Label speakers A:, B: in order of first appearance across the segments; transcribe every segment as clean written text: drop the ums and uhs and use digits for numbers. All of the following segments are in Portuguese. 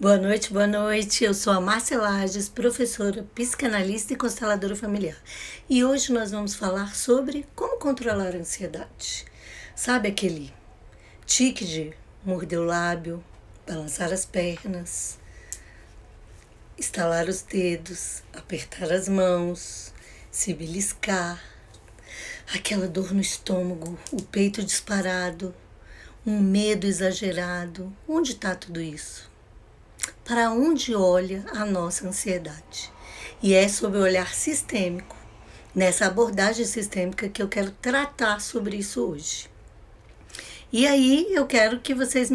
A: Boa noite, boa noite. Eu sou a Márcia Lages, professora, psicanalista e consteladora familiar. E hoje nós vamos falar sobre como controlar a ansiedade. Sabe aquele tique de morder o lábio, balançar as pernas, estalar os dedos, apertar as mãos, se beliscar, aquela dor no estômago, o peito disparado, um medo exagerado. Onde está tudo isso? Para onde olha a nossa ansiedade? E é sob o olhar sistêmico, nessa abordagem sistêmica, que eu quero tratar sobre isso hoje. E aí eu quero que vocês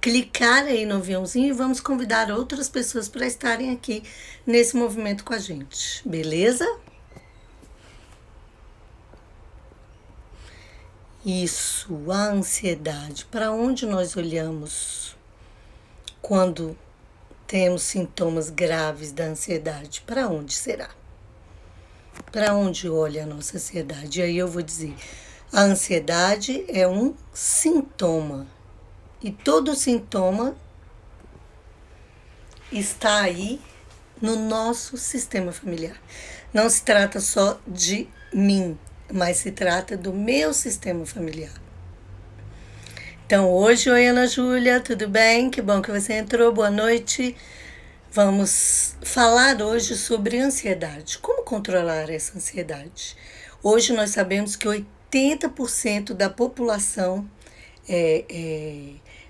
A: clicarem aí no aviãozinho e vamos convidar outras pessoas para estarem aqui nesse movimento com a gente, beleza? Isso, a ansiedade. Para onde nós olhamos quando temos sintomas graves da ansiedade? Para onde será? Para onde olha a nossa ansiedade? E aí eu vou dizer, a ansiedade é um sintoma. E todo sintoma está aí no nosso sistema familiar. Não se trata só de mim, mas se trata do meu sistema familiar. Então, hoje, oi Ana Júlia, tudo bem? Que bom que você entrou, boa noite. Vamos falar hoje sobre ansiedade. Como controlar essa ansiedade? Hoje nós sabemos que 80% da população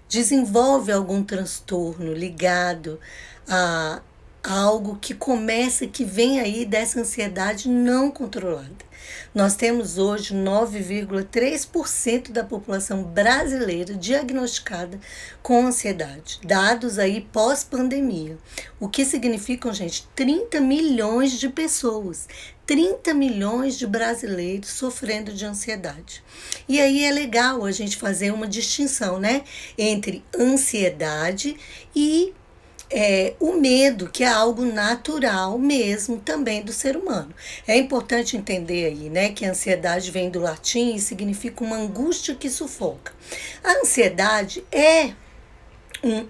A: desenvolve algum transtorno ligado a algo que começa, que vem aí dessa ansiedade não controlada. Nós temos hoje 9,3% da população brasileira diagnosticada com ansiedade, dados aí pós-pandemia. O que significam, gente, 30 milhões de pessoas, 30 milhões de brasileiros sofrendo de ansiedade. E aí é legal a gente fazer uma distinção, né, entre ansiedade e o medo, que é algo natural mesmo também do ser humano. É importante entender aí, né, que a ansiedade vem do latim e significa uma angústia que sufoca. A ansiedade é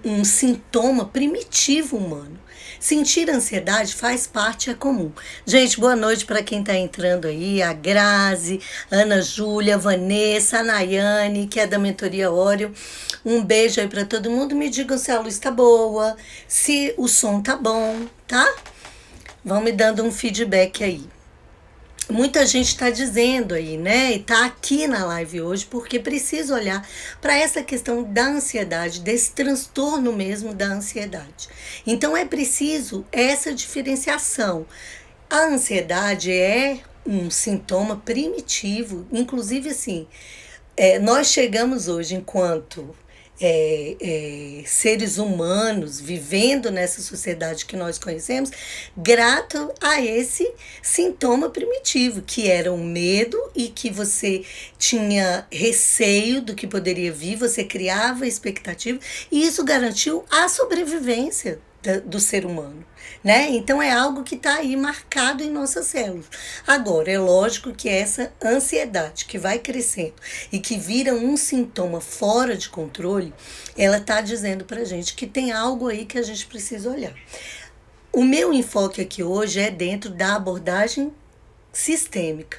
A: um sintoma primitivo humano. Sentir ansiedade faz parte, é comum. Gente, boa noite para quem está entrando aí, a Grazi, Ana Júlia, Vanessa, a Nayane, que é da Mentoria Óreo. Um beijo aí para todo mundo. Me digam se a luz tá boa, se o som tá bom, tá? Vão me dando um feedback aí. Muita gente está dizendo aí, né? E está aqui na live hoje porque precisa olhar para essa questão da ansiedade, desse transtorno mesmo da ansiedade. Então é preciso essa diferenciação. A ansiedade é um sintoma primitivo, inclusive assim, nós chegamos hoje enquanto seres humanos vivendo nessa sociedade que nós conhecemos, grato a esse sintoma primitivo, que era o medo e que você tinha receio do que poderia vir, você criava expectativa, e isso garantiu a sobrevivência do ser humano, né? Então é algo que está aí marcado em nossas células. Agora, é lógico que essa ansiedade que vai crescendo e que vira um sintoma fora de controle, ela está dizendo pra gente que tem algo aí que a gente precisa olhar. O meu enfoque aqui hoje é dentro da abordagem sistêmica.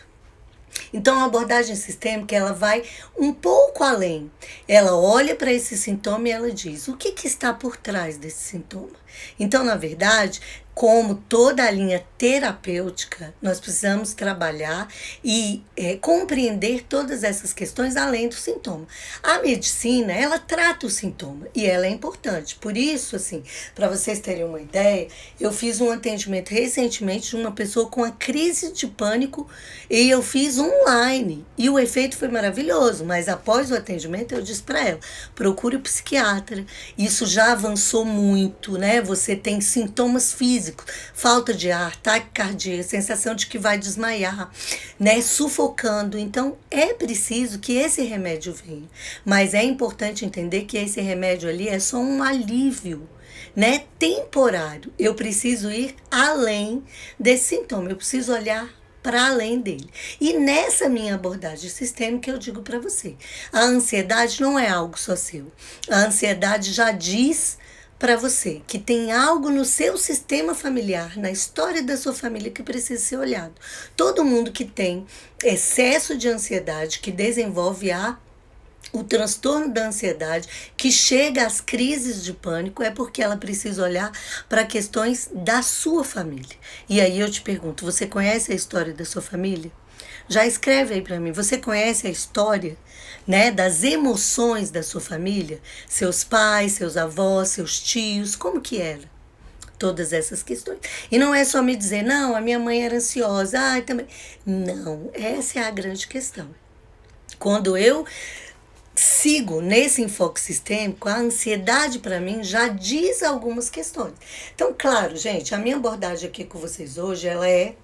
A: Então, a abordagem sistêmica, ela vai um pouco além. Ela olha para esse sintoma e ela diz, o que está por trás desse sintoma? Então, na verdade, como toda a linha terapêutica, nós precisamos trabalhar e compreender todas essas questões além do sintoma. A medicina, ela trata o sintoma e ela é importante. Por isso, assim, para vocês terem uma ideia, eu fiz um atendimento recentemente de uma pessoa com uma crise de pânico e eu fiz online. E o efeito foi maravilhoso, mas após o atendimento eu disse para ela, procure o psiquiatra. Isso já avançou muito, né? Você tem sintomas físicos, falta de ar, taquicardia, sensação de que vai desmaiar, né, sufocando. Então é preciso que esse remédio venha, mas é importante entender que esse remédio ali é só um alívio, né, temporário. Eu preciso ir além desse sintoma, eu preciso olhar para além dele. E nessa minha abordagem sistêmica eu digo para você, a ansiedade não é algo só seu. A ansiedade já diz para você que tem algo no seu sistema familiar, na história da sua família que precisa ser olhado. Todo mundo que tem excesso de ansiedade, que desenvolve o transtorno da ansiedade, que chega às crises de pânico, é porque ela precisa olhar para questões da sua família. E aí eu te pergunto, você conhece a história da sua família? Já escreve aí para mim, você conhece a história, né, das emoções da sua família? Seus pais, seus avós, seus tios, como que era? Todas essas questões. E não é só me dizer, não, a minha mãe era ansiosa, também. Não, essa é a grande questão. Quando eu sigo nesse enfoque sistêmico, a ansiedade para mim já diz algumas questões. Então, claro, gente, a minha abordagem aqui com vocês hoje, ela é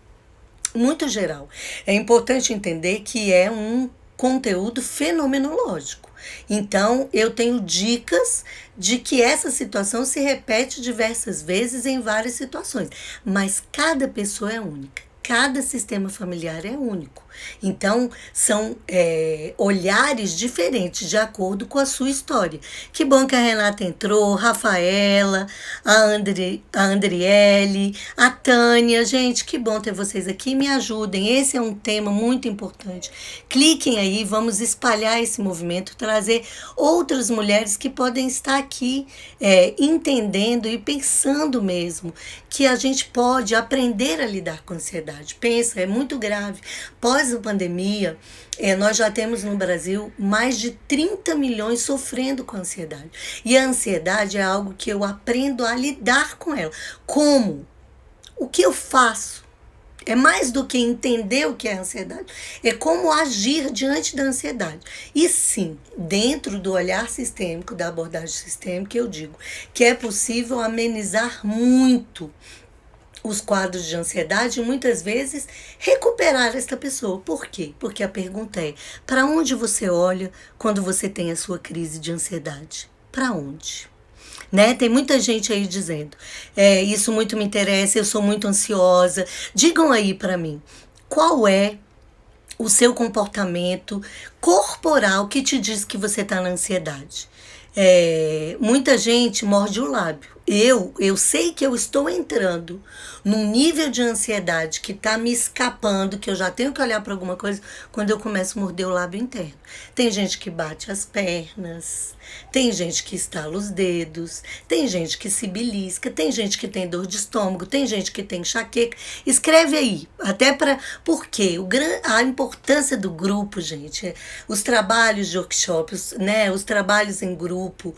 A: muito geral. É importante entender que é um conteúdo fenomenológico. Então, eu tenho dicas de que essa situação se repete diversas vezes em várias situações, mas cada pessoa é única. Cada sistema familiar é único. Então, são olhares diferentes de acordo com a sua história. Que bom que a Renata entrou, Rafaela, a Andriele, a Tânia. Gente, que bom ter vocês aqui. Me ajudem. Esse é um tema muito importante. Cliquem aí, vamos espalhar esse movimento, trazer outras mulheres que podem estar aqui entendendo e pensando mesmo que a gente pode aprender a lidar com a ansiedade. Pensa, é muito grave. Pós a pandemia, nós já temos no Brasil mais de 30 milhões sofrendo com ansiedade. E a ansiedade é algo que eu aprendo a lidar com ela. Como? O que eu faço? É mais do que entender o que é ansiedade, é como agir diante da ansiedade. E sim, dentro do olhar sistêmico, da abordagem sistêmica, eu digo que é possível amenizar muito os quadros de ansiedade e muitas vezes recuperar esta pessoa. Por quê? Porque a pergunta é, para onde você olha quando você tem a sua crise de ansiedade? Para onde? Né? Tem muita gente aí dizendo, isso muito me interessa, eu sou muito ansiosa. Digam aí para mim, qual é o seu comportamento corporal que te diz que você está na ansiedade? Muita gente morde o lábio. Eu sei que eu estou entrando num nível de ansiedade que está me escapando, que eu já tenho que olhar para alguma coisa quando eu começo a morder o lábio interno. Tem gente que bate as pernas, tem gente que estala os dedos, tem gente que se belisca, tem gente que tem dor de estômago, tem gente que tem enxaqueca. Escreve aí, até para... Porque a importância do grupo, gente, os trabalhos de workshops, né, os trabalhos em grupo,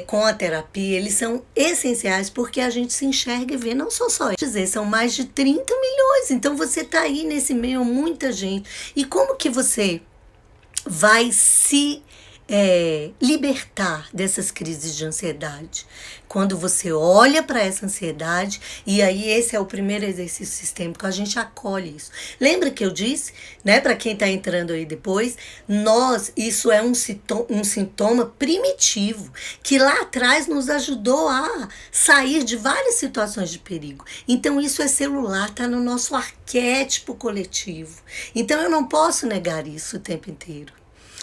A: com a terapia, eles são essenciais porque a gente se enxerga e vê, não sou só eu. Dizer, são mais de 30 milhões, então você está aí nesse meio, muita gente. E como que você vai se libertar dessas crises de ansiedade? Quando você olha para essa ansiedade, e aí esse é o primeiro exercício sistêmico, a gente acolhe isso. Lembra que eu disse, né, para quem está entrando aí depois, isso é um sintoma primitivo, que lá atrás nos ajudou a sair de várias situações de perigo. Então isso é celular, está no nosso arquétipo coletivo. Então eu não posso negar isso o tempo inteiro.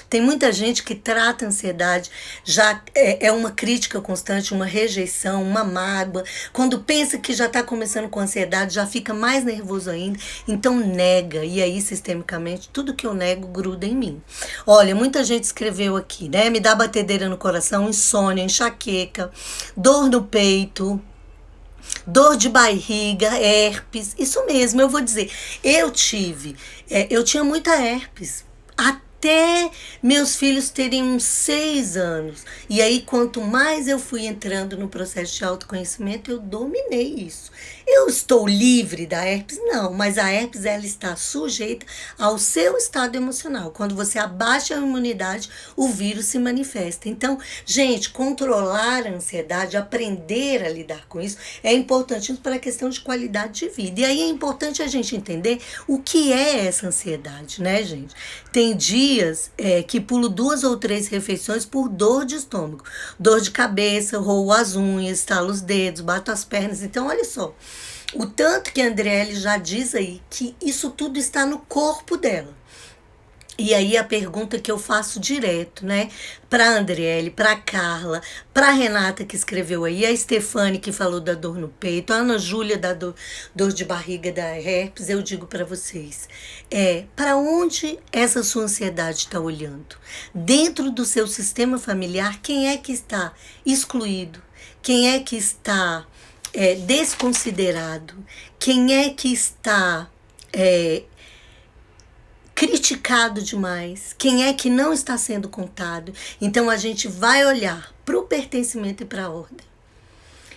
A: Tem muita gente que trata a ansiedade, já é uma crítica constante, uma rejeição, uma mágoa. Quando pensa que já está começando com ansiedade, já fica mais nervoso ainda. Então nega, e aí sistemicamente, tudo que eu nego gruda em mim. Olha, muita gente escreveu aqui, né? Me dá batedeira no coração, insônia, enxaqueca, dor no peito, dor de barriga, herpes. Isso mesmo, eu vou dizer. Eu tinha muita herpes. Até meus filhos terem uns 6 anos. E aí, quanto mais eu fui entrando no processo de autoconhecimento, eu dominei isso. Eu estou livre da herpes? Não, mas a herpes, ela está sujeita ao seu estado emocional. Quando você abaixa a imunidade, o vírus se manifesta. Então, gente, controlar a ansiedade, aprender a lidar com isso, é importante para a questão de qualidade de vida. E aí é importante a gente entender o que é essa ansiedade, né, gente? Tem dias que pulo 2 ou 3 refeições por dor de estômago, dor de cabeça, roo as unhas, estalo os dedos, bato as pernas. Então, olha só, o tanto que a Andriele já diz aí que isso tudo está no corpo dela. E aí a pergunta que eu faço direto, né? Para a Andriele, para a Carla, para a Renata que escreveu aí, a Stefane que falou da dor no peito, a Ana Júlia da dor de barriga da herpes, eu digo para vocês, para onde essa sua ansiedade está olhando? Dentro do seu sistema familiar, quem é que está excluído? Quem é que está desconsiderado? Quem é que está criticado demais? Quem é que não está sendo contado? Então a gente vai olhar para o pertencimento e para a ordem.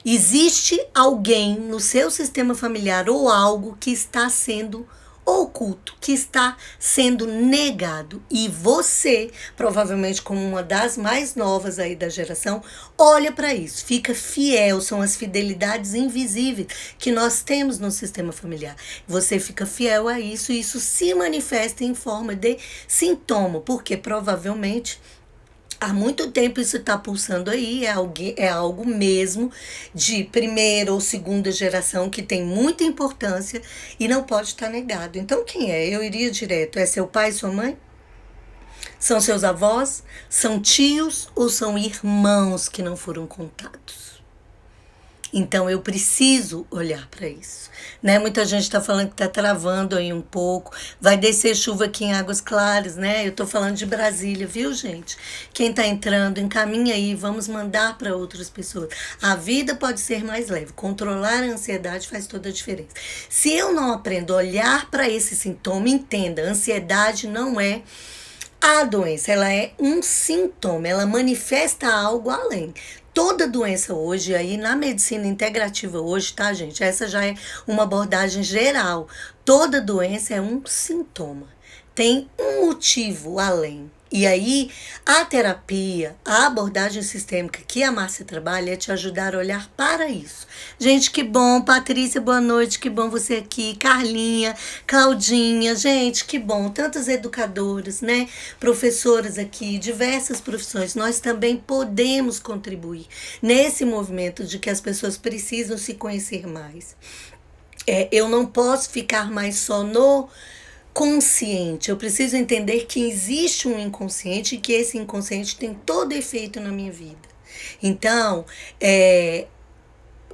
A: Existe alguém no seu sistema familiar ou algo que está sendo oculto, que está sendo negado. E você, provavelmente como uma das mais novas aí da geração, olha para isso, fica fiel, são as fidelidades invisíveis que nós temos no sistema familiar. Você fica fiel a isso e isso se manifesta em forma de sintoma, porque provavelmente há muito tempo isso está pulsando aí, é algo mesmo de primeira ou segunda geração que tem muita importância e não pode estar negado. Então quem é? Eu iria direto. É seu pai e sua mãe? São seus avós? São tios ou são irmãos que não foram contados? Então eu preciso olhar para isso, né? Muita gente está falando que está travando aí um pouco, vai descer chuva aqui em Águas Claras, né? Eu estou falando de Brasília, viu, gente? Quem está entrando, encaminha aí, vamos mandar para outras pessoas. A vida pode ser mais leve, controlar a ansiedade faz toda a diferença. Se eu não aprendo a olhar para esse sintoma, entenda, a ansiedade não é a doença, ela é um sintoma, ela manifesta algo além. Toda doença hoje, aí na medicina integrativa hoje, tá, gente? Essa já é uma abordagem geral. Toda doença é um sintoma. Tem um motivo além. E aí, a terapia, a abordagem sistêmica que a Márcia trabalha é te ajudar a olhar para isso. Gente, que bom. Patrícia, boa noite. Que bom você aqui. Carlinha, Claudinha. Gente, que bom. Tantas educadoras, né? Professoras aqui, diversas profissões. Nós também podemos contribuir nesse movimento de que as pessoas precisam se conhecer mais. Eu não posso ficar mais só no consciente. Eu preciso entender que existe um inconsciente e que esse inconsciente tem todo efeito na minha vida. Então,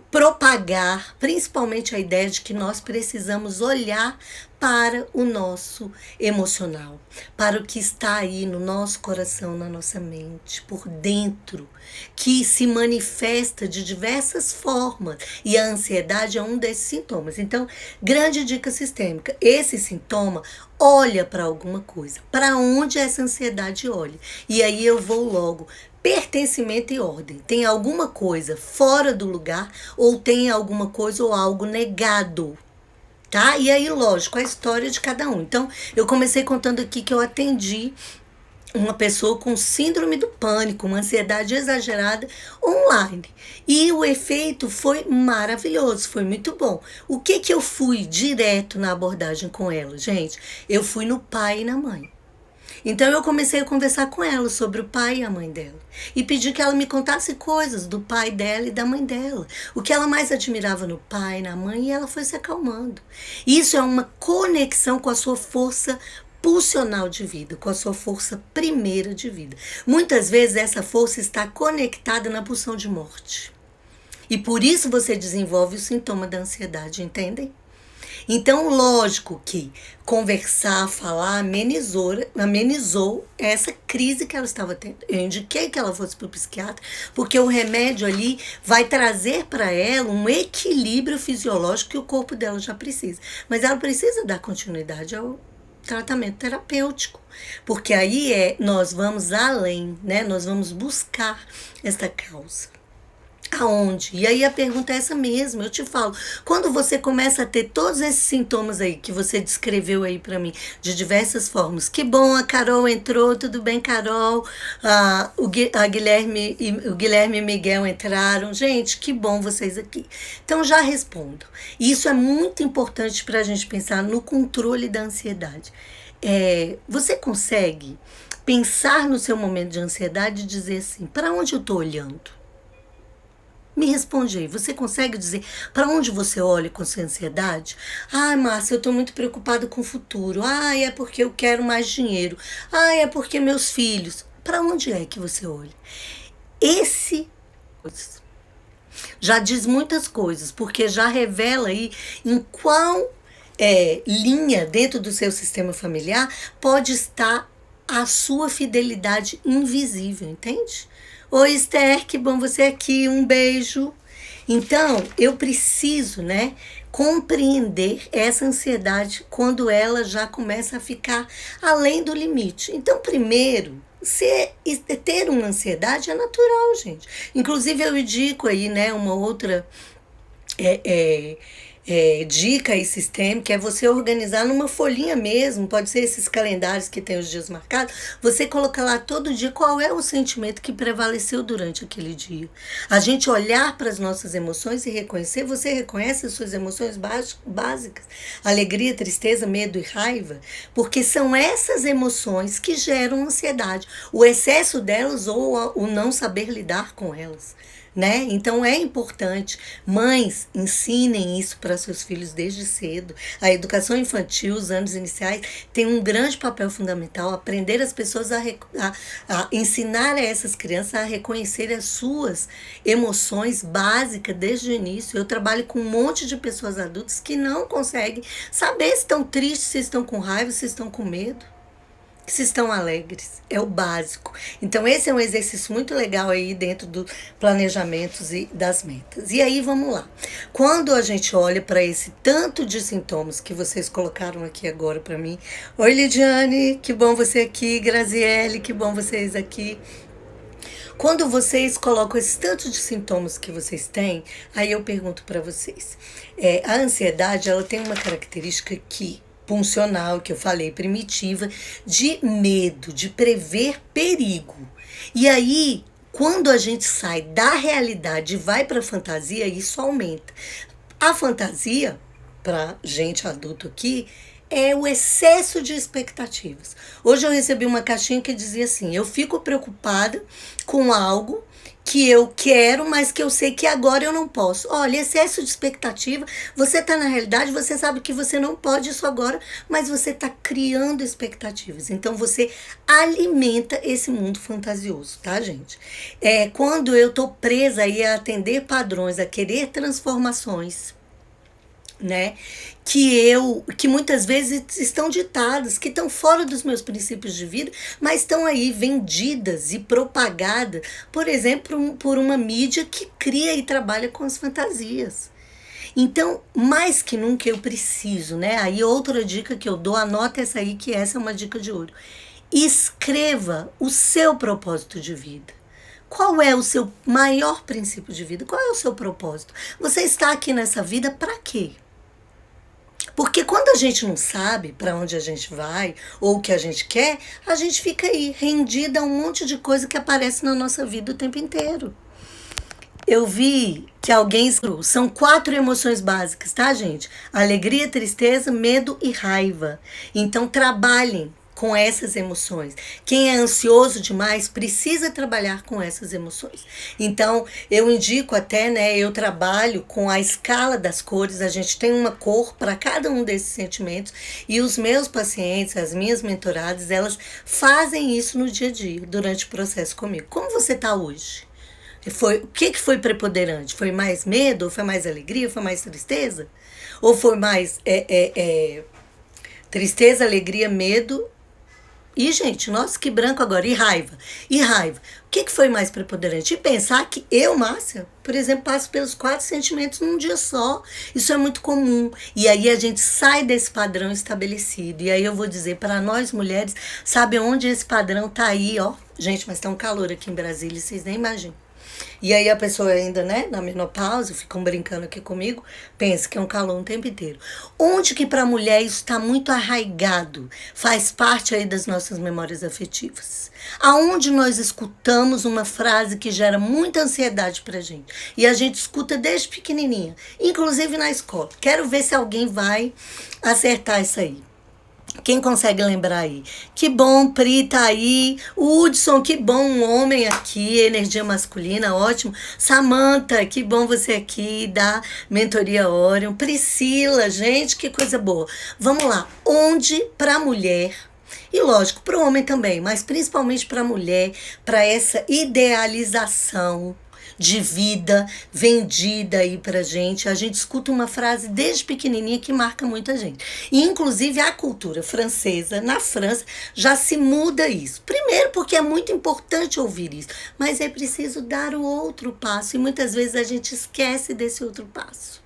A: propagar principalmente a ideia de que nós precisamos olhar para o nosso emocional, para o que está aí no nosso coração, na nossa mente, por dentro, que se manifesta de diversas formas, e a ansiedade é um desses sintomas. Então, grande dica sistêmica, esse sintoma olha para alguma coisa, para onde essa ansiedade olha, e aí eu vou logo. Pertencimento e ordem. Tem alguma coisa fora do lugar ou tem alguma coisa ou algo negado, tá? E aí, lógico, a história de cada um. Então, eu comecei contando aqui que eu atendi uma pessoa com síndrome do pânico, uma ansiedade exagerada online. E o efeito foi maravilhoso, foi muito bom. O que eu fui direto na abordagem com ela, gente? Eu fui no pai e na mãe. Então eu comecei a conversar com ela sobre o pai e a mãe dela. E pedi que ela me contasse coisas do pai dela e da mãe dela. O que ela mais admirava no pai e na mãe, e ela foi se acalmando. Isso é uma conexão com a sua força pulsional de vida, com a sua força primeira de vida. Muitas vezes essa força está conectada na pulsão de morte. E por isso você desenvolve o sintoma da ansiedade, entendem? Então, lógico que conversar, falar, amenizou essa crise que ela estava tendo. Eu indiquei que ela fosse para o psiquiatra, porque o remédio ali vai trazer para ela um equilíbrio fisiológico que o corpo dela já precisa. Mas ela precisa dar continuidade ao tratamento terapêutico, porque aí nós vamos além, né? Nós vamos buscar esta causa. Aonde? E aí a pergunta é essa mesmo, eu te falo, quando você começa a ter todos esses sintomas aí que você descreveu aí pra mim, de diversas formas, que bom, a Carol entrou, tudo bem, Carol, o Guilherme e Miguel entraram, gente, que bom vocês aqui. Então já respondo, isso é muito importante pra gente pensar no controle da ansiedade. Você consegue pensar no seu momento de ansiedade e dizer assim, para onde eu tô olhando? Me responde aí, você consegue dizer para onde você olha com sua ansiedade? Ai, Márcia, eu estou muito preocupada com o futuro. Ai, é porque eu quero mais dinheiro. Ai, é porque meus filhos. Para onde é que você olha? Esse já diz muitas coisas, porque já revela aí em qual linha dentro do seu sistema familiar pode estar a sua fidelidade invisível, entende? Oi, Esther, que bom você aqui, um beijo. Então, eu preciso, né, compreender essa ansiedade quando ela já começa a ficar além do limite. Então, primeiro, ter uma ansiedade é natural, gente. Inclusive, eu indico aí, né, uma outra é, é, dica e sistema, que é você organizar numa folhinha mesmo, pode ser esses calendários que tem os dias marcados, você colocar lá todo dia qual é o sentimento que prevaleceu durante aquele dia. A gente olhar para as nossas emoções e reconhecer, você reconhece as suas emoções básicas, alegria, tristeza, medo e raiva, porque são essas emoções que geram ansiedade, o excesso delas ou o não saber lidar com elas. Né? Então é importante, mães, ensinem isso para seus filhos desde cedo. A educação infantil, os anos iniciais, tem um grande papel fundamental, aprender as pessoas a ensinar a essas crianças a reconhecer as suas emoções básicas desde o início. Eu trabalho com um monte de pessoas adultas que não conseguem saber se estão tristes, se estão com raiva, se estão com medo, se estão alegres. É o básico. Então, esse é um exercício muito legal aí dentro do planejamentos e das metas. E aí, vamos lá. Quando a gente olha para esse tanto de sintomas que vocês colocaram aqui agora para mim. Oi, Lidiane, que bom você aqui. Graziele, que bom vocês aqui. Quando vocês colocam esse tanto de sintomas que vocês têm, aí eu pergunto para vocês. A ansiedade, ela tem uma característica funcional, que eu falei, primitiva, de medo, de prever perigo. E aí, quando a gente sai da realidade e vai para a fantasia, isso aumenta. A fantasia, para gente adulto aqui, é o excesso de expectativas. Hoje eu recebi uma caixinha que dizia assim: eu fico preocupada com algo que eu quero, mas que eu sei que agora eu não posso. Olha, excesso de expectativa, você está na realidade, você sabe que você não pode isso agora, mas você está criando expectativas. Então você alimenta esse mundo fantasioso, tá, gente? Quando eu tô presa aí a atender padrões, a querer transformações, né, que muitas vezes estão ditadas, que estão fora dos meus princípios de vida, mas estão aí vendidas e propagadas, por exemplo, por uma mídia que cria e trabalha com as fantasias. Então, mais que nunca eu preciso, né? Aí outra dica que eu dou, anota essa aí, que essa é uma dica de ouro. Escreva o seu propósito de vida. Qual é o seu maior princípio de vida? Qual é o seu propósito? Você está aqui nessa vida para quê? Porque quando a gente não sabe para onde a gente vai ou o que a gente quer, a gente fica aí rendida a um monte de coisa que aparece na nossa vida o tempo inteiro. Eu vi que alguém escreveu, são 4 emoções básicas, tá, gente? Alegria, tristeza, medo e raiva. Então trabalhem com essas emoções. Quem é ansioso demais precisa trabalhar com essas emoções. Então, eu indico até, né, eu trabalho com a escala das cores, a gente tem uma cor para cada um desses sentimentos, e os meus pacientes, as minhas mentoradas, elas fazem isso no dia a dia, durante o processo comigo. Como você está hoje? O que foi preponderante? Foi mais medo? Ou foi mais alegria? Foi mais tristeza? Ou foi mais tristeza, alegria, medo? E, gente, nossa, que branco agora. E raiva. E raiva. O que foi mais preponderante? E pensar que eu, Márcia, por exemplo, passo pelos 4 sentimentos num dia só. Isso é muito comum. E aí a gente sai desse padrão estabelecido. E aí eu vou dizer, para nós mulheres, sabe onde esse padrão tá aí, ó? Gente, mas tá um calor aqui em Brasília, vocês nem imaginam. E aí a pessoa ainda, né, na menopausa, ficam brincando aqui comigo, pensa que é um calor o tempo inteiro. Onde que para a mulher isso está muito arraigado, faz parte aí das nossas memórias afetivas. Aonde nós escutamos uma frase que gera muita ansiedade pra gente. E a gente escuta desde pequenininha, inclusive na escola. Quero ver se alguém vai acertar isso aí. Quem consegue lembrar aí? Que bom, Pri tá aí. Hudson, que bom, um homem aqui, energia masculina, ótimo. Samantha, que bom você aqui, da Mentoria Orion. Priscila, gente, que coisa boa. Vamos lá, onde para mulher, e lógico, para o homem também, mas principalmente para a mulher, para essa idealização de vida vendida aí pra gente. A gente escuta uma frase desde pequenininha que marca muita gente. E, inclusive, a cultura francesa, na França, já se muda isso. Primeiro porque é muito importante ouvir isso, mas é preciso dar o outro passo e muitas vezes a gente esquece desse outro passo.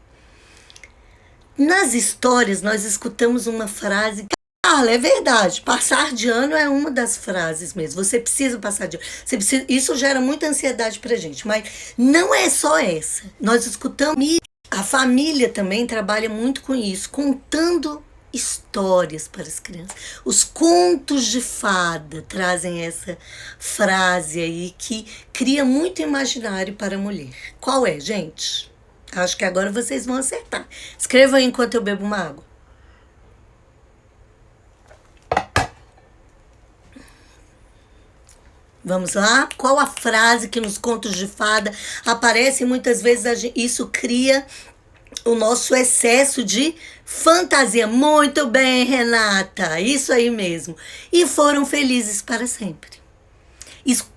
A: Nas histórias, nós escutamos uma frase. Carla, é verdade. Passar de ano é uma das frases mesmo. Você precisa passar de ano. Você precisa, isso gera muita ansiedade pra gente, mas não é só essa. Nós escutamos. A família também trabalha muito com isso, contando histórias para as crianças. Os contos de fada trazem essa frase aí que cria muito imaginário para a mulher. Qual é, gente? Acho que agora vocês vão acertar. Escreva aí enquanto eu bebo uma água. Vamos lá? Qual a frase que nos contos de fada aparece? Muitas vezes isso cria o nosso excesso de fantasia. Muito bem, Renata. Isso aí mesmo. E foram felizes para sempre.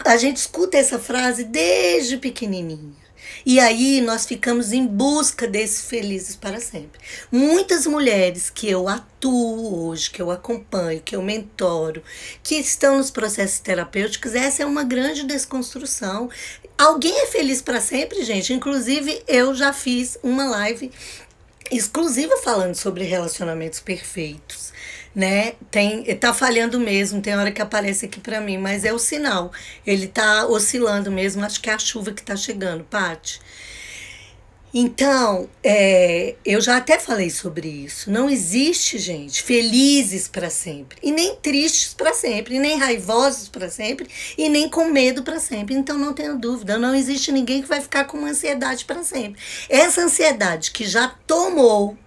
A: A gente escuta essa frase desde pequenininha. E aí nós ficamos em busca desses felizes para sempre. Muitas mulheres que eu atuo hoje, que eu acompanho, que eu mentoro, que estão nos processos terapêuticos, essa é uma grande desconstrução. Alguém é feliz para sempre, gente? Inclusive, eu já fiz uma live exclusiva falando sobre relacionamentos perfeitos, né? Tá falhando mesmo, tem hora que aparece aqui pra mim, mas é o sinal. Ele tá oscilando mesmo, acho que é a chuva que tá chegando, Paty. Então, eu já até falei sobre isso. Não existe, gente, felizes para sempre, e nem tristes para sempre, e nem raivosos para sempre, e nem com medo para sempre. Então, não tenho dúvida, não existe ninguém que vai ficar com uma ansiedade para sempre. Essa ansiedade que já tomou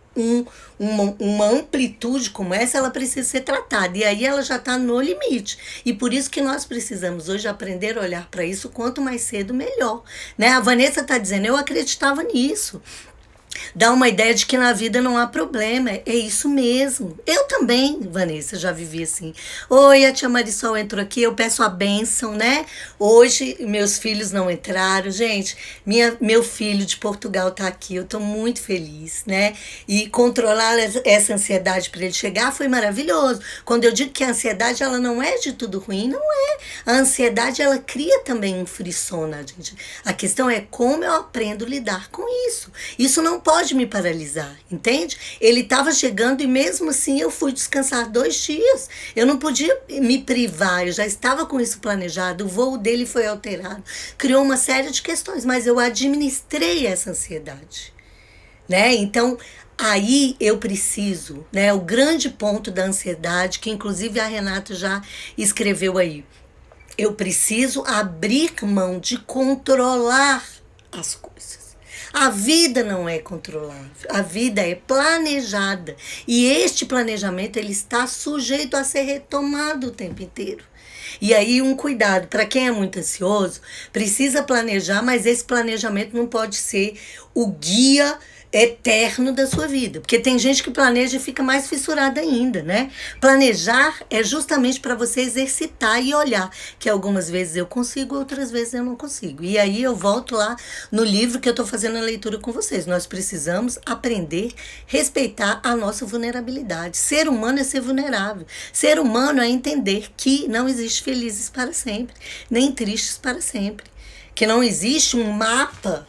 A: uma amplitude como essa, ela precisa ser tratada. E aí ela já está no limite. E por isso que nós precisamos hoje aprender a olhar para isso quanto mais cedo, melhor. Né? A Vanessa está dizendo, eu acreditava nisso. Dá uma ideia de que na vida não há problema. É isso mesmo. Eu também, Vanessa, já vivi assim. Oi, a tia Marisol entrou aqui, eu peço a bênção, né? Hoje, meus filhos não entraram. Gente, meu filho de Portugal tá aqui, eu tô muito feliz, né? E controlar essa ansiedade para ele chegar foi maravilhoso. Quando eu digo que a ansiedade, ela não é de tudo ruim, não é. A ansiedade, ela cria também um frisson na gente. A questão é como eu aprendo a lidar com isso. Isso não pode me paralisar, entende? Ele estava chegando e mesmo assim eu fui descansar 2 dias. Eu não podia me privar, eu já estava com isso planejado, o voo dele foi alterado, criou uma série de questões, mas eu administrei essa ansiedade, né? Então, aí eu preciso, né? O grande ponto da ansiedade, que inclusive a Renata já escreveu aí, eu preciso abrir mão de controlar as coisas. A vida não é controlável, a vida é planejada. E este planejamento ele está sujeito a ser retomado o tempo inteiro. E aí um cuidado, para quem é muito ansioso, precisa planejar, mas esse planejamento não pode ser o guia eterno da sua vida. Porque tem gente que planeja e fica mais fissurada ainda, né? Planejar é justamente para você exercitar e olhar que algumas vezes eu consigo, outras vezes eu não consigo. E aí eu volto lá no livro que eu estou fazendo a leitura com vocês. Nós precisamos aprender, respeitar a nossa vulnerabilidade. Ser humano é ser vulnerável. Ser humano é entender que não existe felizes para sempre, nem tristes para sempre. Que não existe um mapa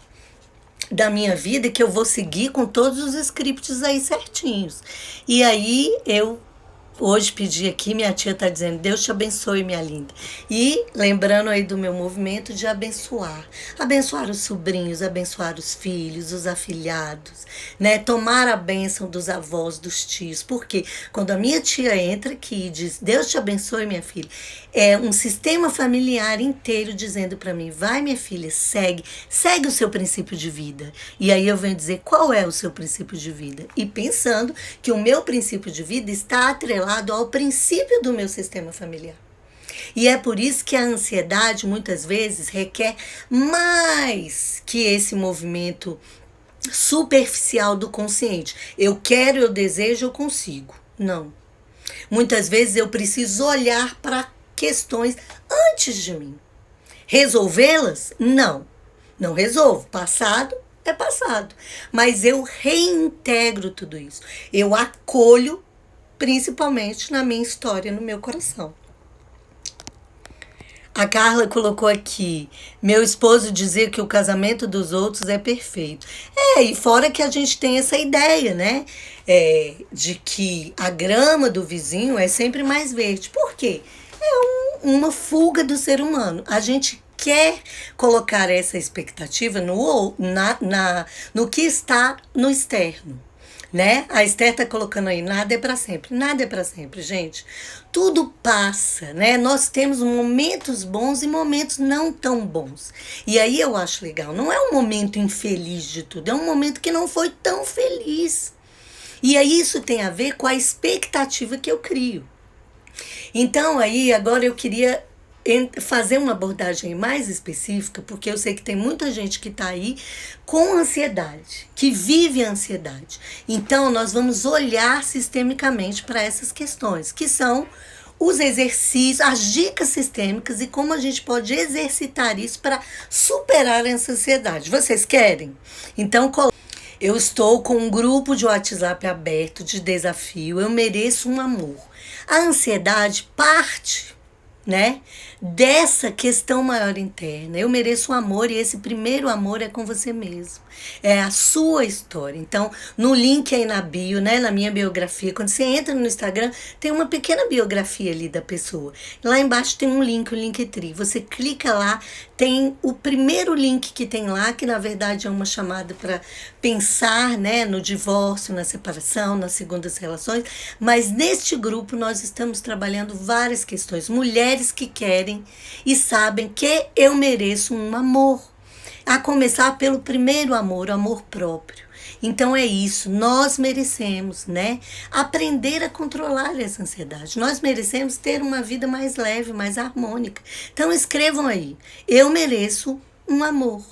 A: da minha vida que eu vou seguir com todos os scripts aí certinhos. E aí eu hoje pedi aqui, minha tia tá dizendo, Deus te abençoe, minha linda. E lembrando aí do meu movimento de abençoar. Abençoar os sobrinhos, abençoar os filhos, os afilhados, né? Tomar a bênção dos avós, dos tios. Porque quando a minha tia entra aqui e diz, Deus te abençoe, minha filha, é um sistema familiar inteiro dizendo para mim, vai minha filha, segue o seu princípio de vida. E aí eu venho dizer, qual é o seu princípio de vida? E pensando que o meu princípio de vida está atrelado atrelado ao princípio do meu sistema familiar. E é por isso que a ansiedade muitas vezes requer mais que esse movimento superficial do consciente. Eu quero, eu desejo, eu consigo. Não. Muitas vezes eu preciso olhar para questões antes de mim. Resolvê-las? Não. Não resolvo. Passado é passado. Mas eu reintegro tudo isso. Eu acolho, principalmente na minha história, no meu coração. A Carla colocou aqui, meu esposo dizia que o casamento dos outros é perfeito. E fora que a gente tem essa ideia, né? De que a grama do vizinho é sempre mais verde. Por quê? Uma fuga do ser humano. A gente quer colocar essa expectativa no que está no externo. Né? A Esther está colocando aí, nada é para sempre. Nada é para sempre, gente. Tudo passa, né? Nós temos momentos bons e momentos não tão bons. E aí eu acho legal, não é um momento infeliz de tudo, é um momento que não foi tão feliz. E aí isso tem a ver com a expectativa que eu crio. Então aí agora eu queria fazer uma abordagem mais específica, porque eu sei que tem muita gente que está aí com ansiedade, que vive a ansiedade. Então, nós vamos olhar sistemicamente para essas questões, que são os exercícios, as dicas sistêmicas e como a gente pode exercitar isso para superar essa ansiedade. Vocês querem? Então, eu estou com um grupo de WhatsApp aberto de desafio, eu mereço um amor. A ansiedade parte, né, dessa questão maior interna. Eu mereço um amor e esse primeiro amor é com você mesmo. É a sua história. Então, no link aí na bio, né, na minha biografia, quando você entra no Instagram, tem uma pequena biografia ali da pessoa. Lá embaixo tem um link, o Linktree. Você clica lá, tem o primeiro link que tem lá, que na verdade é uma chamada para pensar, né, no divórcio, na separação, nas segundas relações. Mas neste grupo nós estamos trabalhando várias questões. Mulheres que querem e sabem que eu mereço um amor. A começar pelo primeiro amor, o amor próprio. Então é isso, nós merecemos, né, aprender a controlar essa ansiedade. Nós merecemos ter uma vida mais leve, mais harmônica. Então escrevam aí, eu mereço um amor,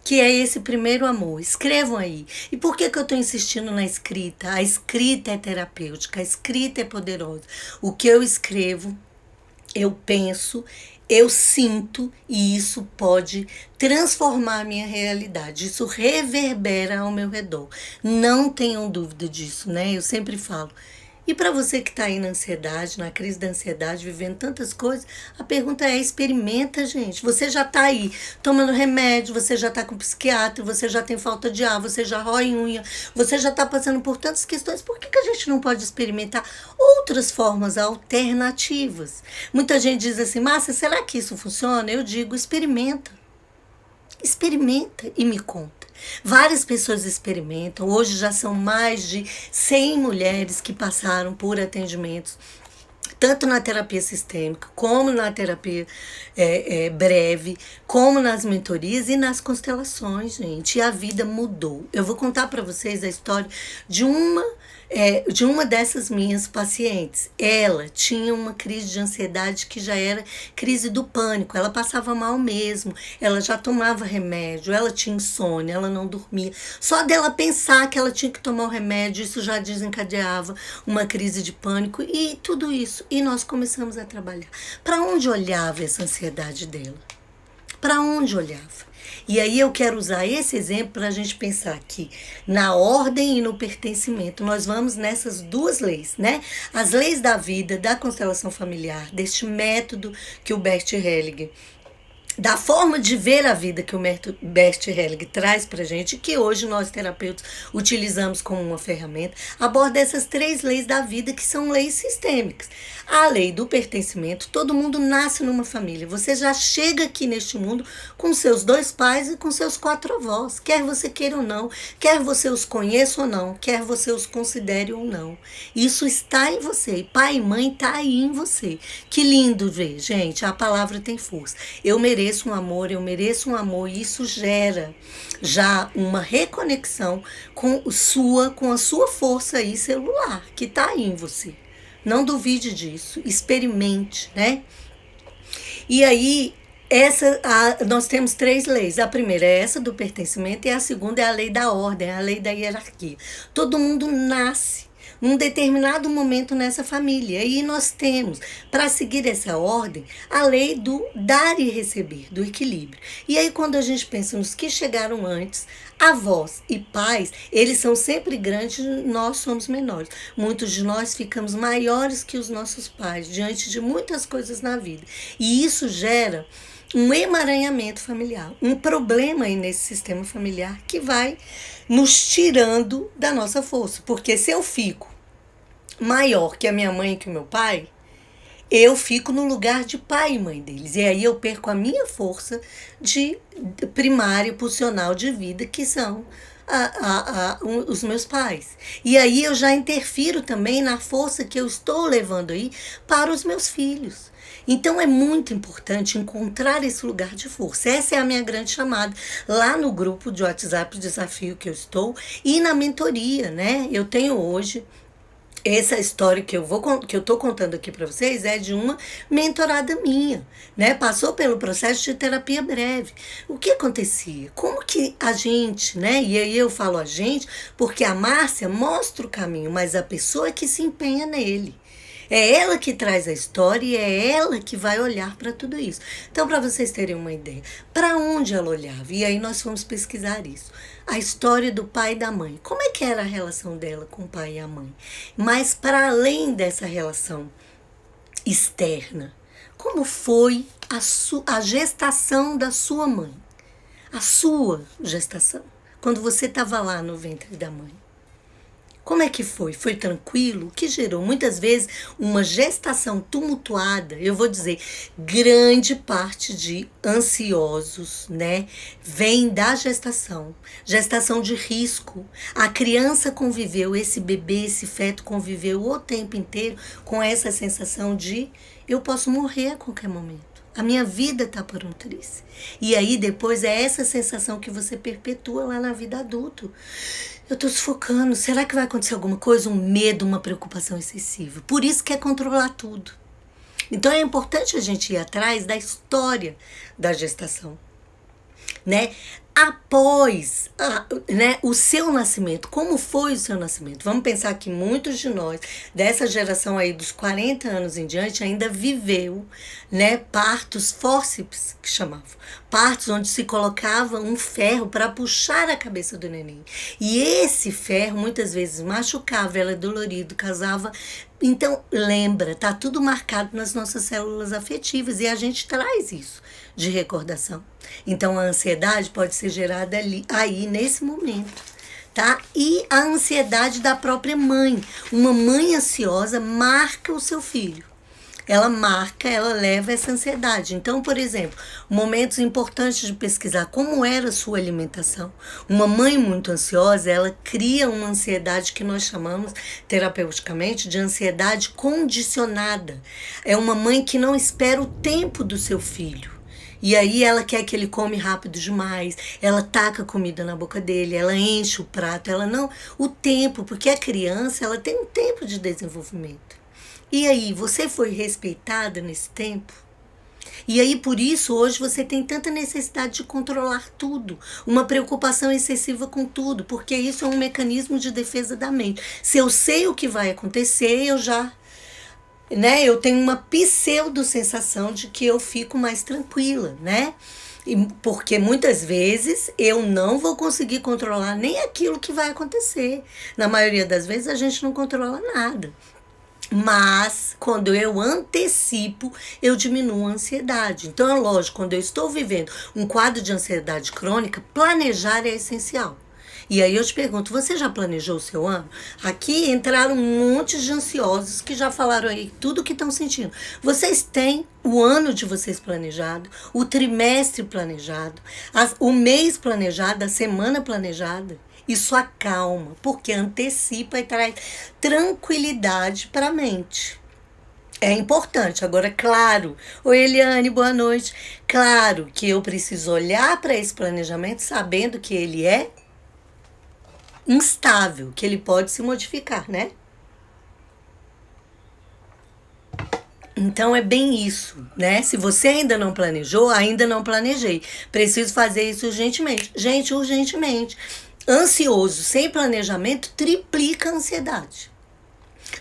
A: que é esse primeiro amor. Escrevam aí. E por que eu estou insistindo na escrita? A escrita é terapêutica, a escrita é poderosa. O que eu escrevo, eu penso, eu sinto e isso pode transformar a minha realidade. Isso reverbera ao meu redor. Não tenham dúvida disso, né? Eu sempre falo. E para você que está aí na ansiedade, na crise da ansiedade, vivendo tantas coisas, a pergunta é, experimenta, gente. Você já está aí tomando remédio, você já está com psiquiatra, você já tem falta de ar, você já rói unha, você já está passando por tantas questões. Por que a gente não pode experimentar outras formas alternativas? Muita gente diz assim, Márcia, será que isso funciona? Eu digo, experimenta. Experimenta e me conta. Várias pessoas experimentam, hoje já são mais de 100 mulheres que passaram por atendimentos, tanto na terapia sistêmica, como na terapia breve, como nas mentorias e nas constelações, gente. E a vida mudou. Eu vou contar para vocês a história de uma dessas minhas pacientes. Ela tinha uma crise de ansiedade que já era crise do pânico. Ela passava mal mesmo, ela já tomava remédio, ela tinha insônia, ela não dormia. Só dela pensar que ela tinha que tomar o remédio, isso já desencadeava uma crise de pânico e tudo isso. E nós começamos a trabalhar. Para onde olhava essa ansiedade dela? Para onde olhava? E aí eu quero usar esse exemplo para a gente pensar que na ordem e no pertencimento nós vamos nessas duas leis, né? As leis da vida, da constelação familiar, deste método que o Bert Hellinger, da forma de ver a vida que o Bert Hellinger traz para a gente, que hoje nós terapeutas utilizamos como uma ferramenta, aborda essas três leis da vida que são leis sistêmicas. A lei do pertencimento, todo mundo nasce numa família, você já chega aqui neste mundo com seus 2 pais e com seus 4 avós, quer você queira ou não, quer você os conheça ou não, quer você os considere ou não. Isso está em você, e pai e mãe está aí em você. Que lindo ver, gente, a palavra tem força. Eu mereço um amor, e isso gera já uma reconexão com a sua força aí celular, que está aí em você. Não duvide disso, experimente, né? E aí, nós temos 3 leis. A primeira é essa do pertencimento e a segunda é a lei da ordem, a lei da hierarquia. Todo mundo nasce num determinado momento nessa família. E nós temos, para seguir essa ordem, a lei do dar e receber, do equilíbrio. E aí, quando a gente pensa nos que chegaram antes, avós e pais, eles são sempre grandes, nós somos menores. Muitos de nós ficamos maiores que os nossos pais, diante de muitas coisas na vida. E isso gera um emaranhamento familiar, um problema aí nesse sistema familiar que vai nos tirando da nossa força. Porque se eu fico maior que a minha mãe e que o meu pai, eu fico no lugar de pai e mãe deles. E aí eu perco a minha força de primária, pulsional de vida, que são os meus pais. E aí eu já interfiro também na força que eu estou levando aí para os meus filhos. Então é muito importante encontrar esse lugar de força. Essa é a minha grande chamada. Lá no grupo de WhatsApp Desafio que eu estou e na mentoria, né? Eu tenho hoje essa história que eu tô contando aqui para vocês é de uma mentorada minha, né? Passou pelo processo de terapia breve. O que acontecia? Como que a gente, né? E aí eu falo a gente, porque a Márcia mostra o caminho, mas a pessoa que se empenha nele. É ela que traz a história e é ela que vai olhar para tudo isso. Então, para vocês terem uma ideia, para onde ela olhava? E aí nós fomos pesquisar isso. A história do pai e da mãe. Como é que era a relação dela com o pai e a mãe? Mas para além dessa relação externa, como foi a gestação da sua mãe? A sua gestação, quando você estava lá no ventre da mãe. Como é que foi? Foi tranquilo? O que gerou muitas vezes uma gestação tumultuada? Eu vou dizer, grande parte de ansiosos, né? Vem da gestação. Gestação de risco. A criança conviveu, esse bebê, esse feto conviveu o tempo inteiro com essa sensação de eu posso morrer a qualquer momento. A minha vida está por um triz. E aí depois é essa sensação que você perpetua lá na vida adulta. Eu tô sufocando. Será que vai acontecer alguma coisa? Um medo, uma preocupação excessiva. Por isso que é controlar tudo. Então é importante a gente ir atrás da história da gestação, né? Após o seu nascimento, como foi o seu nascimento? Vamos pensar que muitos de nós, dessa geração aí dos 40 anos em diante, ainda viveu, né, partos fórceps, que chamavam. Partos onde se colocava um ferro para puxar a cabeça do neném. E esse ferro muitas vezes machucava, era dolorido, causava. Então, lembra, tá tudo marcado nas nossas células afetivas e a gente traz isso de recordação. Então, a ansiedade pode ser gerada aí nesse momento, tá? E a ansiedade da própria mãe. Uma mãe ansiosa marca o seu filho. Ela leva essa ansiedade. Então, por exemplo, momentos importantes de pesquisar como era a sua alimentação. Uma mãe muito ansiosa, ela cria uma ansiedade que nós chamamos terapeuticamente de ansiedade condicionada. É uma mãe que não espera o tempo do seu filho. E aí ela quer que ele come rápido demais, ela taca comida na boca dele, ela enche o prato, ela não... O tempo, porque a criança, ela tem um tempo de desenvolvimento. E aí, você foi respeitada nesse tempo? E aí, por isso, hoje você tem tanta necessidade de controlar tudo, uma preocupação excessiva com tudo, porque isso é um mecanismo de defesa da mente. Se eu sei o que vai acontecer, eu tenho uma pseudo-sensação de que eu fico mais tranquila, né? Porque muitas vezes eu não vou conseguir controlar nem aquilo que vai acontecer. Na maioria das vezes a gente não controla nada. Mas, quando eu antecipo, eu diminuo a ansiedade. Então, é lógico, quando eu estou vivendo um quadro de ansiedade crônica, planejar é essencial. E aí eu te pergunto, você já planejou o seu ano? Aqui entraram um monte de ansiosos que já falaram aí tudo o que estão sentindo. Vocês têm o ano de vocês planejado, o trimestre planejado, o mês planejado, a semana planejada? Isso acalma, porque antecipa e traz tranquilidade para a mente. É importante. Agora, claro, oi Eliane, boa noite. Claro que eu preciso olhar para esse planejamento sabendo que ele é instável, que ele pode se modificar, né? Então é bem isso, né? Se você ainda não planejou, ainda não planejei. Preciso fazer isso urgentemente. Gente, urgentemente. Ansioso sem planejamento triplica a ansiedade.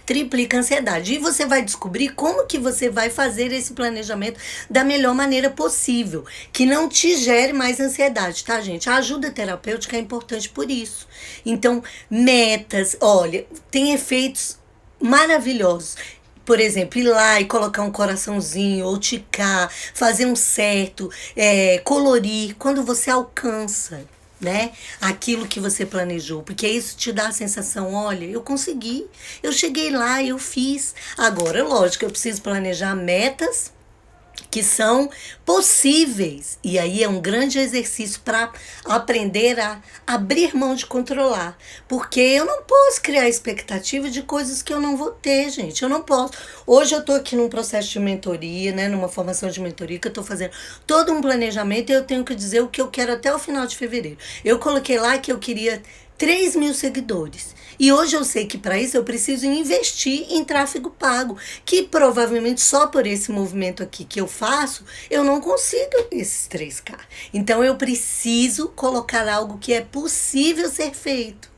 A: Triplica a ansiedade. E você vai descobrir como que você vai fazer esse planejamento da melhor maneira possível, que não te gere mais ansiedade, tá, gente? A ajuda terapêutica é importante por isso. Então, metas, olha, tem efeitos maravilhosos. Por exemplo, ir lá e colocar um coraçãozinho, ou ticar, fazer um certo, colorir, quando você alcança, né, aquilo que você planejou, porque isso te dá a sensação, olha, eu consegui, eu cheguei lá, eu fiz. Agora, lógico, eu preciso planejar metas que são possíveis. E aí é um grande exercício para aprender a abrir mão de controlar. Porque eu não posso criar expectativa de coisas que eu não vou ter, gente. Eu não posso. Hoje eu estou aqui num processo de mentoria, né, numa formação de mentoria, que eu estou fazendo todo um planejamento e eu tenho que dizer o que eu quero até o final de fevereiro. Eu coloquei lá que eu queria 3.000 seguidores. E hoje eu sei que para isso eu preciso investir em tráfego pago, que provavelmente só por esse movimento aqui que eu faço, eu não consigo esses 3K. Então eu preciso colocar algo que é possível ser feito.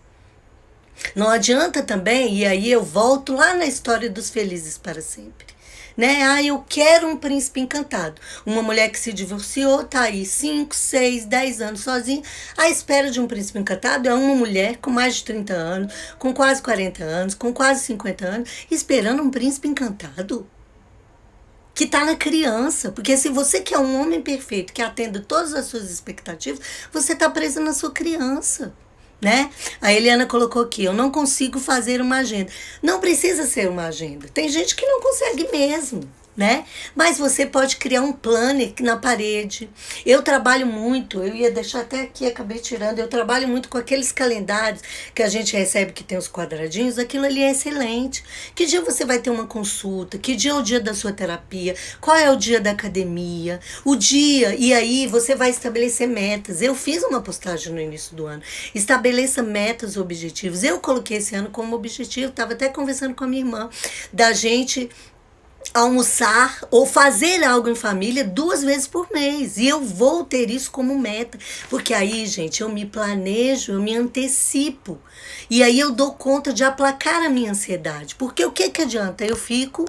A: Não adianta também, e aí eu volto lá na história dos felizes para sempre. Né? Ah, eu quero um príncipe encantado. Uma mulher que se divorciou, tá aí 5, 6, 10 anos sozinha, à espera de um príncipe encantado. É uma mulher com mais de 30 anos, com quase 40 anos, com quase 50 anos, esperando um príncipe encantado que tá na criança. Porque se você quer um homem perfeito que atenda todas as suas expectativas, você tá presa na sua criança. Né? A Eliana colocou aqui, eu não consigo fazer uma agenda. Não precisa ser uma agenda. Tem gente que não consegue mesmo, né? Mas você pode criar um planner na parede. Eu trabalho muito, eu ia deixar até aqui, acabei tirando. Eu trabalho muito com aqueles calendários que a gente recebe que tem os quadradinhos. Aquilo ali é excelente. Que dia você vai ter uma consulta? Que dia é o dia da sua terapia? Qual é o dia da academia? O dia, e aí você vai estabelecer metas. Eu fiz uma postagem no início do ano. Estabeleça metas, objetivos. Eu coloquei esse ano como objetivo, estava até conversando com a minha irmã, da gente almoçar ou fazer algo em família 2 vezes por mês. E eu vou ter isso como meta. Porque aí, gente, eu me planejo, eu me antecipo. E aí eu dou conta de aplacar a minha ansiedade. Porque o que adianta? Eu fico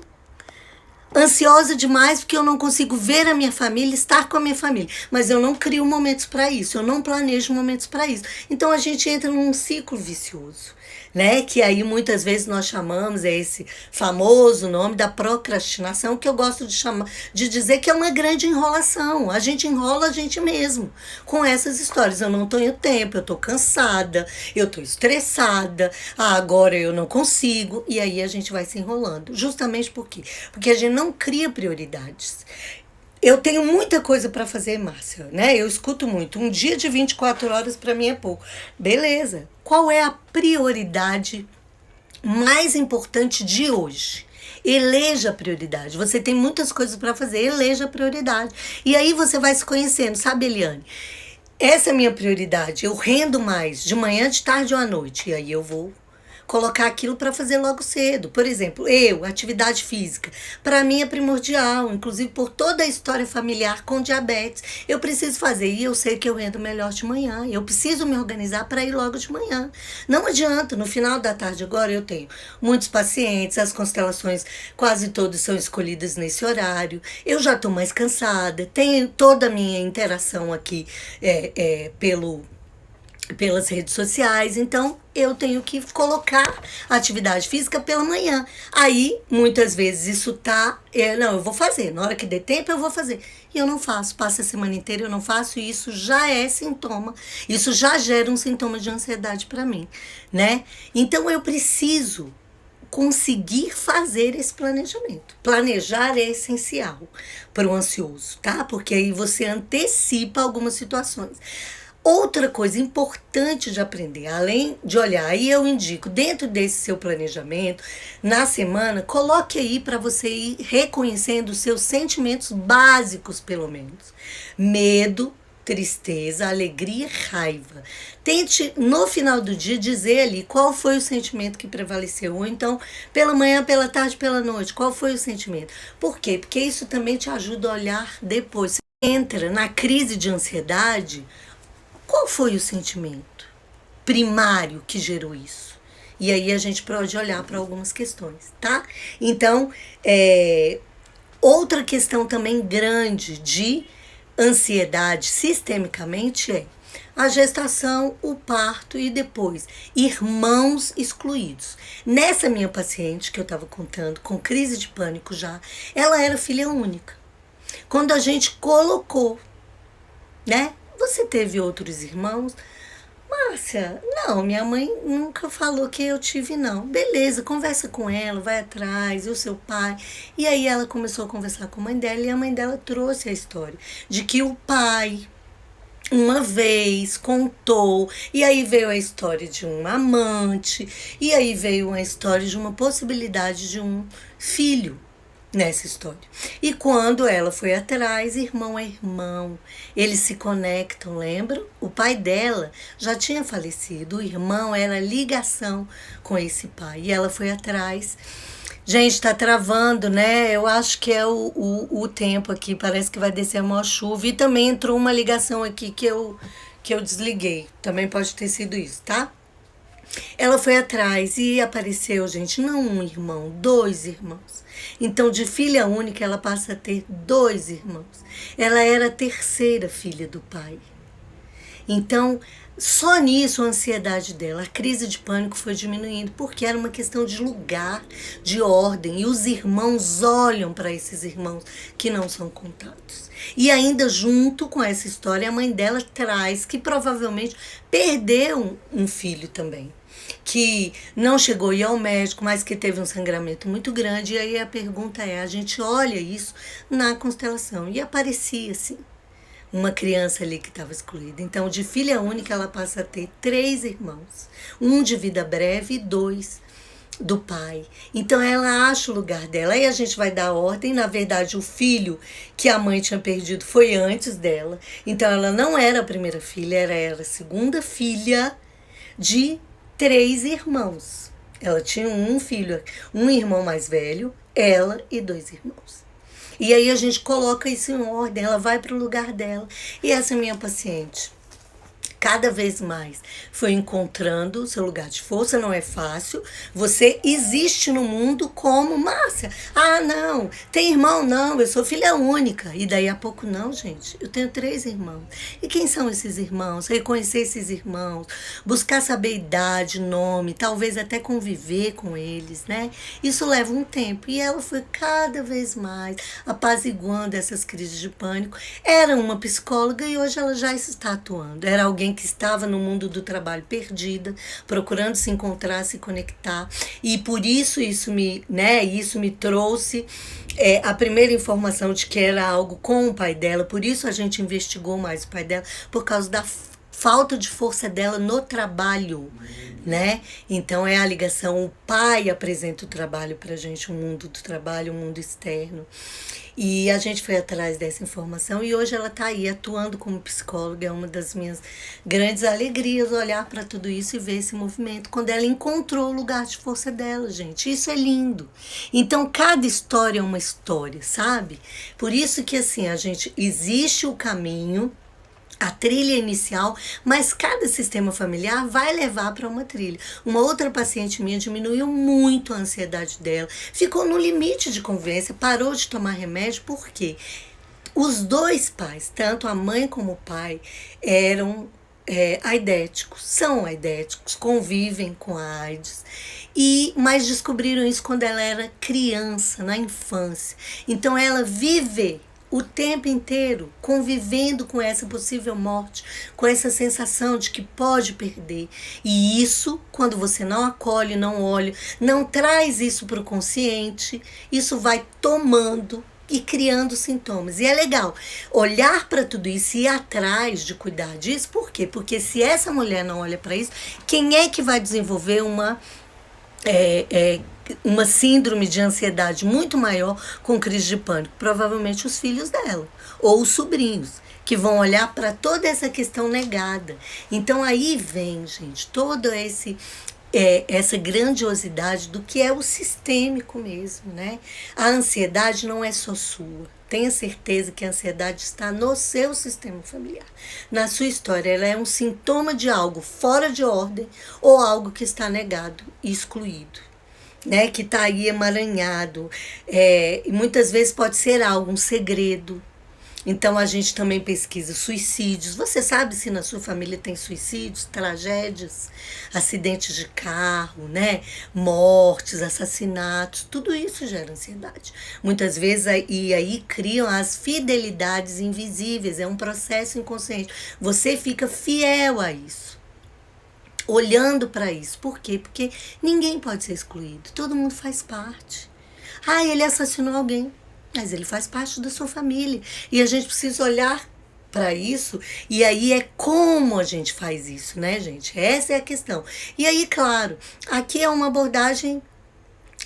A: ansiosa demais porque eu não consigo ver a minha família, estar com a minha família. Mas eu não crio momentos para isso, eu não planejo momentos para isso. Então a gente entra num ciclo vicioso, né? Que aí muitas vezes nós chamamos, é esse famoso nome da procrastinação, que eu gosto de chamar, de dizer que é uma grande enrolação. A gente enrola a gente mesmo com essas histórias. Eu não tenho tempo, eu tô cansada, eu tô estressada, agora eu não consigo. E aí a gente vai se enrolando. Justamente por quê? Porque a gente não cria prioridades. Eu tenho muita coisa para fazer, Márcia, né? Eu escuto muito. Um dia de 24 horas para mim é pouco. Beleza. Qual é a prioridade mais importante de hoje? Eleja a prioridade. Você tem muitas coisas para fazer, eleja a prioridade. E aí você vai se conhecendo, sabe, Eliane? Essa é a minha prioridade. Eu rendo mais de manhã, de tarde ou à noite. E aí eu vou colocar aquilo para fazer logo cedo. Por exemplo, atividade física, para mim é primordial, inclusive por toda a história familiar com diabetes. Eu preciso fazer e eu sei que eu rendo melhor de manhã. Eu preciso me organizar para ir logo de manhã. Não adianta, no final da tarde agora eu tenho muitos pacientes, as constelações quase todas são escolhidas nesse horário. Eu já estou mais cansada, tenho toda a minha interação aqui pelas redes sociais, então eu tenho que colocar a atividade física pela manhã. Aí, muitas vezes, isso não, eu vou fazer, na hora que der tempo eu vou fazer. E eu não faço, passa a semana inteira eu não faço, e isso já é sintoma, isso já gera um sintoma de ansiedade para mim, né? Então eu preciso conseguir fazer esse planejamento. Planejar é essencial para o ansioso, tá? Porque aí você antecipa algumas situações. Outra coisa importante de aprender, além de olhar, aí eu indico, dentro desse seu planejamento, na semana, coloque aí para você ir reconhecendo os seus sentimentos básicos, pelo menos. Medo, tristeza, alegria, raiva. Tente, no final do dia, dizer ali qual foi o sentimento que prevaleceu. Ou então, pela manhã, pela tarde, pela noite, qual foi o sentimento. Por quê? Porque isso também te ajuda a olhar depois. Você entra na crise de ansiedade, qual foi o sentimento primário que gerou isso? E aí a gente pode olhar para algumas questões, tá? Então, outra questão também grande de ansiedade sistemicamente é a gestação, o parto e depois irmãos excluídos. Nessa minha paciente que eu estava contando, com crise de pânico já, ela era filha única. Quando a gente colocou, né? Você teve outros irmãos? Márcia, não, minha mãe nunca falou que eu tive, não. Beleza, conversa com ela, vai atrás, e o seu pai. E aí ela começou a conversar com a mãe dela e a mãe dela trouxe a história de que o pai, uma vez, contou, e aí veio a história de um amante, e aí veio a história de uma possibilidade de um filho nessa história. E quando ela foi atrás, irmão é irmão, eles se conectam, lembram? O pai dela já tinha falecido, o irmão era ligação com esse pai, e ela foi atrás. Gente, tá travando, né? Eu acho que é o tempo aqui, parece que vai descer a maior chuva, e também entrou uma ligação aqui que eu desliguei, também pode ter sido isso, tá? Ela foi atrás e apareceu, gente, não um irmão, dois irmãos. Então, de filha única, ela passa a ter dois irmãos. Ela era a terceira filha do pai. Então, só nisso a ansiedade dela, a crise de pânico foi diminuindo, porque era uma questão de lugar, de ordem, e os irmãos olham para esses irmãos que não são contados. E ainda junto com essa história, a mãe dela traz que provavelmente perdeu um filho também, que não chegou a ir ao médico, mas que teve um sangramento muito grande. E aí a pergunta é, a gente olha isso na constelação, e aparecia assim, uma criança ali que estava excluída. Então, de filha única, ela passa a ter 3 irmãos. Um de vida breve e 2 do pai. Então, ela acha o lugar dela. Aí a gente vai dar ordem. Na verdade, o filho que a mãe tinha perdido foi antes dela. Então, ela não era a primeira filha, ela era a segunda filha de 3 irmãos. Ela tinha um filho, um irmão mais velho, ela e 2 irmãos. E aí a gente coloca isso em ordem, ela vai para o lugar dela. E essa minha paciente, cada vez mais, foi encontrando o seu lugar de força. Não é fácil. Você existe no mundo como Márcia. Ah, não, tem irmão? Não, eu sou filha única. E daí a pouco, não, gente, eu tenho 3 irmãos. E quem são esses irmãos? Reconhecer esses irmãos, buscar saber idade, nome, talvez até conviver com eles, né? Isso leva um tempo. E ela foi cada vez mais apaziguando essas crises de pânico. Era uma psicóloga e hoje ela já está atuando. Era alguém que estava no mundo do trabalho perdida, procurando se encontrar, se conectar. E por isso isso me trouxe a primeira informação de que era algo com o pai dela. Por isso a gente investigou mais o pai dela, por causa da falta de força dela no trabalho, né? Então é a ligação, o pai apresenta o trabalho pra gente, o mundo do trabalho, o mundo externo. E a gente foi atrás dessa informação e hoje ela tá aí atuando como psicóloga. É uma das minhas grandes alegrias olhar para tudo isso e ver esse movimento, quando ela encontrou o lugar de força dela, gente. Isso é lindo. Então cada história é uma história, sabe? Por isso que assim, existe o caminho, a trilha inicial, mas cada sistema familiar vai levar para uma trilha. Uma outra paciente minha diminuiu muito a ansiedade dela, ficou no limite de convivência, parou de tomar remédio, porque os 2 pais, tanto a mãe como o pai, eram aidéticos, são aidéticos, convivem com a AIDS, mas descobriram isso quando ela era criança, na infância. Então ela vive o tempo inteiro convivendo com essa possível morte, com essa sensação de que pode perder. E isso, quando você não acolhe, não olha, não traz isso para o consciente, isso vai tomando e criando sintomas. E é legal olhar para tudo isso e ir atrás de cuidar disso. Por quê? Porque se essa mulher não olha para isso, quem é que vai desenvolver uma síndrome de ansiedade muito maior com crise de pânico? Provavelmente os filhos dela ou os sobrinhos. que vão olhar para toda essa questão negada. Então aí vem, gente, todo essa grandiosidade do que é o sistêmico mesmo, né? A ansiedade não é só sua. Tenha certeza que a ansiedade está no seu sistema familiar. Na sua história, ela é um sintoma de algo fora de ordem ou algo que está negado e excluído, né? Que está aí emaranhado. E muitas vezes pode ser algo, um segredo. Então a gente também pesquisa suicídios. Você sabe se na sua família tem suicídios, tragédias, acidentes de carro, né? Mortes, assassinatos, tudo isso gera ansiedade. Muitas vezes e aí criam as fidelidades invisíveis, é um processo inconsciente. Você fica fiel a isso, olhando para isso. Por quê? Porque ninguém pode ser excluído, todo mundo faz parte. Ah, ele assassinou alguém, mas ele faz parte da sua família. E a gente precisa olhar para isso. E aí é como a gente faz isso, né, gente? Essa é a questão. E aí, claro, aqui é uma abordagem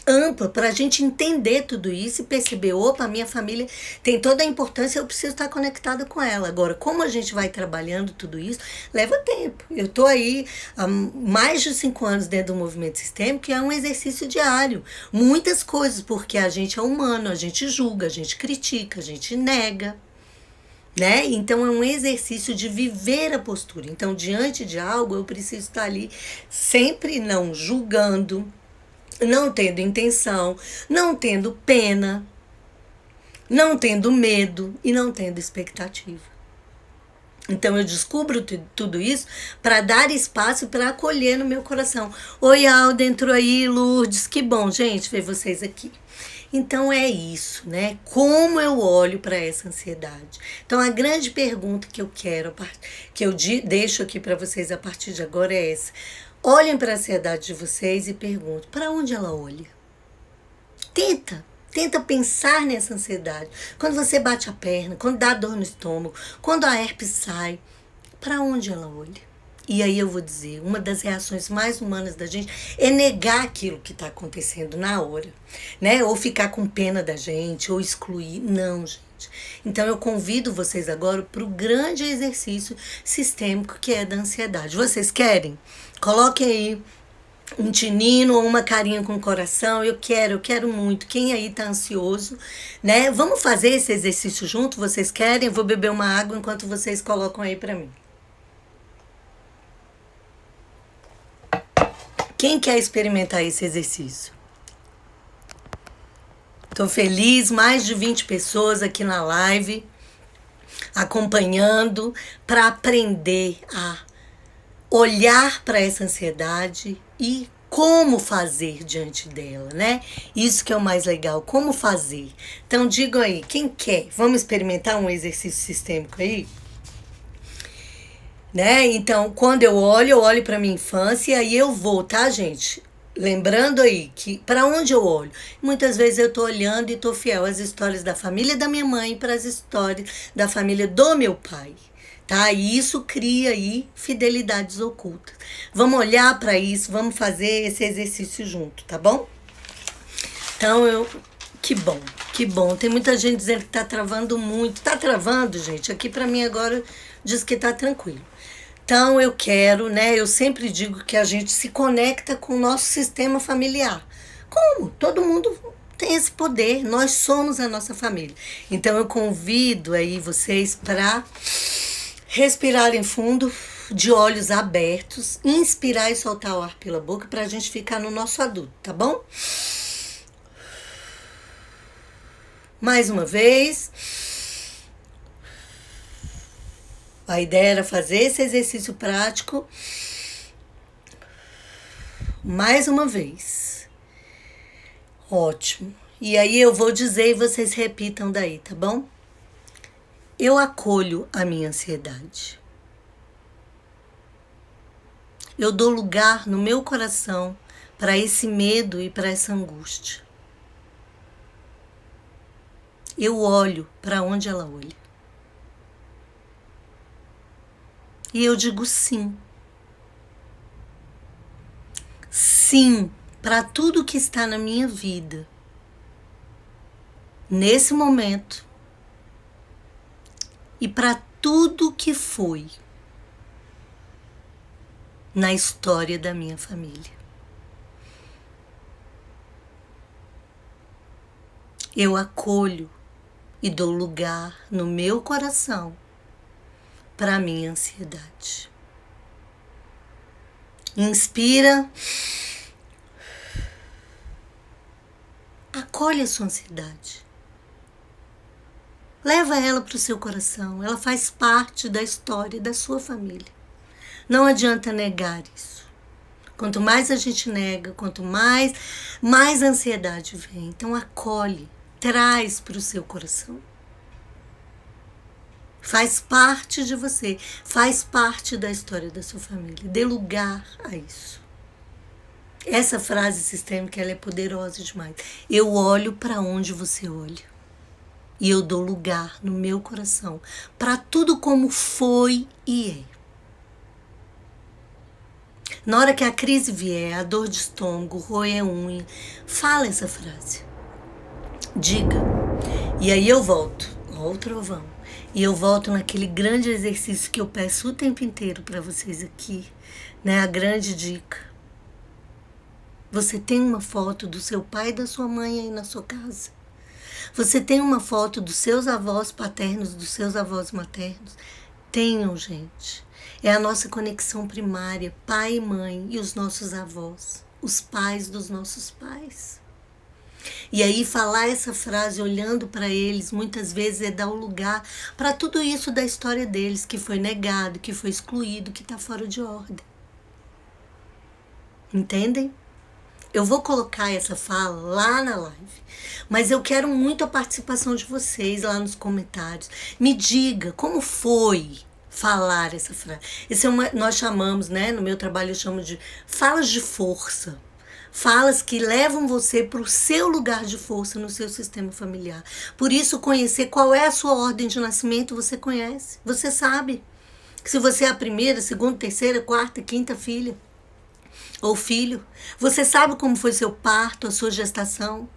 A: ampla para a gente entender tudo isso e perceber, opa, a minha família tem toda a importância, eu preciso estar conectada com ela. Agora, como a gente vai trabalhando tudo isso, leva tempo. Eu estou aí há mais de 5 anos dentro do movimento sistêmico, que é um exercício diário. Muitas coisas, porque a gente é humano, a gente julga, a gente critica, a gente nega, né? Então é um exercício de viver a postura. Então, diante de algo, eu preciso estar ali sempre não julgando, não tendo intenção, não tendo pena, não tendo medo e não tendo expectativa. Então eu descubro tudo isso para dar espaço para acolher no meu coração. Oi, Alda, entrou aí, Lourdes, que bom, gente, ver vocês aqui. Então é isso, né? Como eu olho para essa ansiedade? Então a grande pergunta que eu quero, que eu deixo aqui para vocês a partir de agora é essa. Olhem para a ansiedade de vocês e perguntem, para onde ela olha? Tenta pensar nessa ansiedade. Quando você bate a perna, quando dá dor no estômago, quando a herpes sai, para onde ela olha? E aí eu vou dizer, uma das reações mais humanas da gente é negar aquilo que está acontecendo na hora, né? Ou ficar com pena da gente, ou excluir. Não, gente. Então eu convido vocês agora para o grande exercício sistêmico que é da ansiedade. Vocês querem? Coloquem aí um tinino ou uma carinha com o coração. Eu quero muito. Quem aí tá ansioso, né? Vamos fazer esse exercício junto? Vocês querem? Eu vou beber uma água enquanto vocês colocam aí para mim. Quem quer experimentar esse exercício? Tô feliz, mais de 20 pessoas aqui na live acompanhando para aprender a olhar para essa ansiedade e como fazer diante dela, né? Isso que é o mais legal, como fazer. Então digam aí, quem quer? Vamos experimentar um exercício sistêmico aí? Né? Então, quando eu olho para minha infância e aí eu vou, tá, gente? Lembrando aí que para onde eu olho? Muitas vezes eu tô olhando e tô fiel às histórias da família da minha mãe para as histórias da família do meu pai. Tá? E isso cria aí fidelidades ocultas. Vamos olhar para isso, vamos fazer esse exercício junto, tá bom? Então, que bom, que bom. Tem muita gente dizendo que tá travando muito. Tá travando, gente? Aqui para mim agora diz que tá tranquilo. Então, eu quero, né? Eu sempre digo que a gente se conecta com o nosso sistema familiar. Como? Todo mundo tem esse poder. Nós somos a nossa família. Então, eu convido aí vocês para respirarem fundo, de olhos abertos, inspirar e soltar o ar pela boca para a gente ficar no nosso adulto, tá bom? Mais uma vez. A ideia era fazer esse exercício prático. Mais uma vez. Ótimo. E aí eu vou dizer e vocês repitam daí, tá bom? Eu acolho a minha ansiedade. Eu dou lugar no meu coração para esse medo e para essa angústia. Eu olho para onde ela olha. E eu digo sim. Sim para tudo que está na minha vida. Nesse momento. E para tudo que foi na história da minha família. Eu acolho e dou lugar no meu coração para a minha ansiedade. Inspira. Acolhe a sua ansiedade. Leva ela para o seu coração. Ela faz parte da história da sua família. Não adianta negar isso. Quanto mais a gente nega, quanto mais a ansiedade vem. Então acolhe, traz para o seu coração. Faz parte de você, faz parte da história da sua família. Dê lugar a isso. Essa frase sistêmica, ela é poderosa demais. Eu olho para onde você olha. E eu dou lugar no meu coração para tudo como foi e é. Na hora que a crise vier, a dor de estômago, roer a unha, fala essa frase. Diga. E aí eu volto. Ó o trovão. E eu volto naquele grande exercício que eu peço o tempo inteiro para vocês aqui, né? A grande dica. Você tem uma foto do seu pai e da sua mãe aí na sua casa? Você tem uma foto dos seus avós paternos, dos seus avós maternos? Tenham, gente. É a nossa conexão primária, pai e mãe e os nossos avós, os pais dos nossos pais. E aí falar essa frase olhando para eles, muitas vezes é dar um lugar para tudo isso da história deles, que foi negado, que foi excluído, que está fora de ordem. Entendem? Eu vou colocar essa fala lá na live, mas eu quero muito a participação de vocês lá nos comentários. Me diga como foi falar essa frase. Nós chamamos, né? No meu trabalho eu chamo de falas de força. Falas que levam você para o seu lugar de força no seu sistema familiar. Por isso, conhecer qual é a sua ordem de nascimento, você conhece. Você sabe se você é a primeira, segunda, terceira, quarta, quinta filha ou filho. Você sabe como foi seu parto, a sua gestação,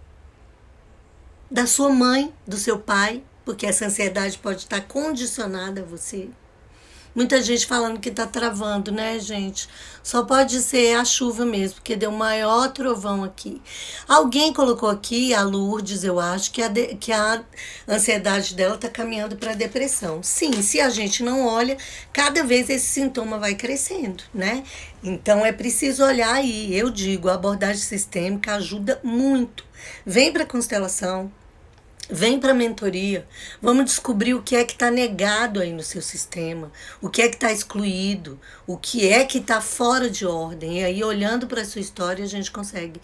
A: da sua mãe, do seu pai, porque essa ansiedade pode estar condicionada a você. Muita gente falando que tá travando, né, gente? Só pode ser a chuva mesmo, porque deu maior trovão aqui. Alguém colocou aqui, a Lourdes, eu acho, que a ansiedade dela tá caminhando para depressão. Sim, se a gente não olha, cada vez esse sintoma vai crescendo, né? Então é preciso olhar aí. Eu digo, a abordagem sistêmica ajuda muito. Vem para constelação. Vem para a mentoria, vamos descobrir o que é que está negado aí no seu sistema, o que é que está excluído, o que é que está fora de ordem. E aí, olhando para a sua história, a gente consegue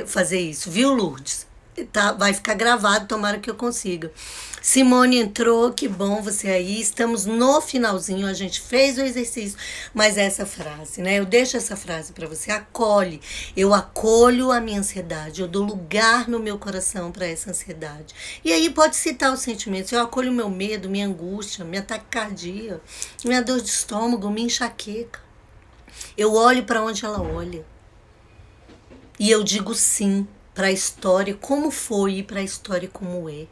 A: fazer isso. Viu, Lourdes? Tá, vai ficar gravado, tomara que eu consiga. Simone entrou, que bom você aí. Estamos no finalzinho, a gente fez o exercício, mas essa frase, né? Eu deixo essa frase para você. Acolhe. Eu acolho a minha ansiedade, eu dou lugar no meu coração para essa ansiedade. E aí pode citar os sentimentos. Eu acolho meu medo, minha angústia, minha taquicardia, minha dor de estômago, minha enxaqueca. Eu olho para onde ela olha. E eu digo sim para a história como foi e para a história como é,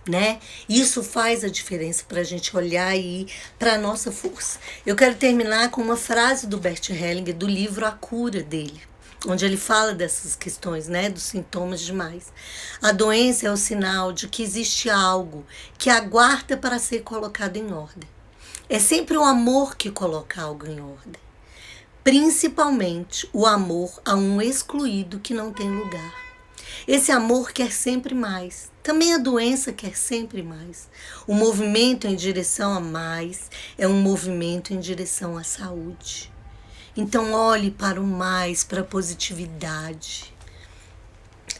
A: né? Isso faz a diferença para a gente olhar aí para a nossa força. Eu quero terminar com uma frase do Bert Hellinger, do livro A Cura dele, onde ele fala dessas questões, né, dos sintomas demais. A doença é o sinal de que existe algo que aguarda para ser colocado em ordem. É sempre o amor que coloca algo em ordem. Principalmente o amor a um excluído que não tem lugar. Esse amor quer sempre mais. Também a doença quer sempre mais. O movimento em direção a mais é um movimento em direção à saúde. Então olhe para o mais, para a positividade.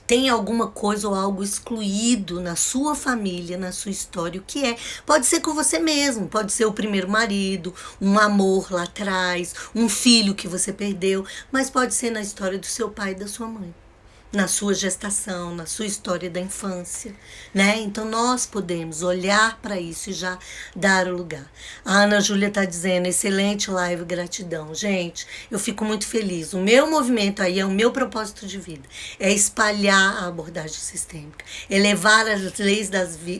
A: Tem alguma coisa ou algo excluído na sua família, na sua história, o que é? Pode ser com você mesmo, pode ser o primeiro marido, um amor lá atrás, um filho que você perdeu, mas pode ser na história do seu pai e da sua mãe. na sua gestação, na sua história da infância, né? Então nós podemos olhar para isso e já dar o lugar. A Ana Júlia está dizendo, excelente live, gratidão. Gente, eu fico muito feliz. O meu movimento aí é o meu propósito de vida, é espalhar a abordagem sistêmica, é levar as leis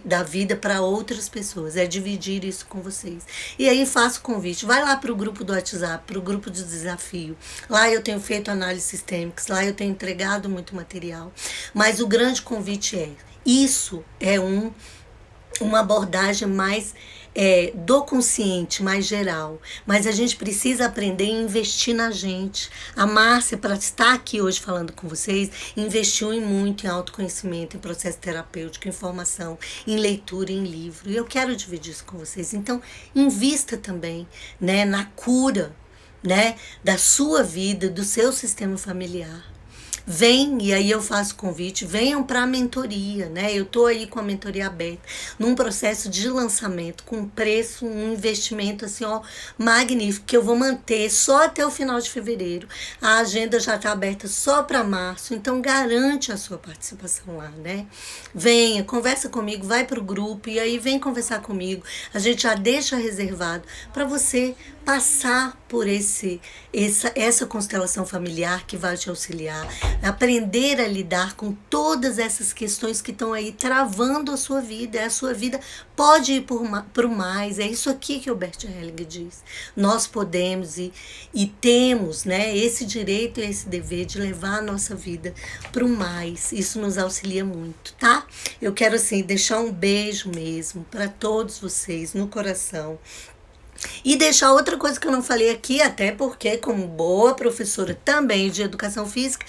A: da vida para outras pessoas, é dividir isso com vocês. E aí faço o convite, vai lá para o grupo do WhatsApp, para o grupo de desafio. Lá eu tenho feito análises sistêmicas, lá eu tenho entregado muito material. Mas o grande convite é, isso é uma abordagem mais do consciente, mais geral. Mas a gente precisa aprender a investir na gente. A Márcia, para estar aqui hoje falando com vocês, investiu muito em autoconhecimento, em processo terapêutico, em formação, em leitura, em livro. E eu quero dividir isso com vocês. Então, invista também, né, na cura, né, da sua vida, do seu sistema familiar. Vem, e aí eu faço convite, venham para a mentoria, né? Eu tô aí com a mentoria aberta, num processo de lançamento, com preço, um investimento assim, ó, magnífico, que eu vou manter só até o final de fevereiro. A agenda já tá aberta só para março, então garante a sua participação lá, né? Venha, conversa comigo, vai pro grupo e aí vem conversar comigo. A gente já deixa reservado para você passar por essa constelação familiar que vai te auxiliar, aprender a lidar com todas essas questões que estão aí travando a sua vida. A sua vida pode ir para o mais, é isso aqui que o Bert Hellinger diz. Nós podemos e temos, né, esse direito e esse dever de levar a nossa vida para o mais. Isso nos auxilia muito, tá? Eu quero assim deixar um beijo mesmo para todos vocês no coração. E deixar outra coisa que eu não falei aqui, até porque, como boa professora também de educação física,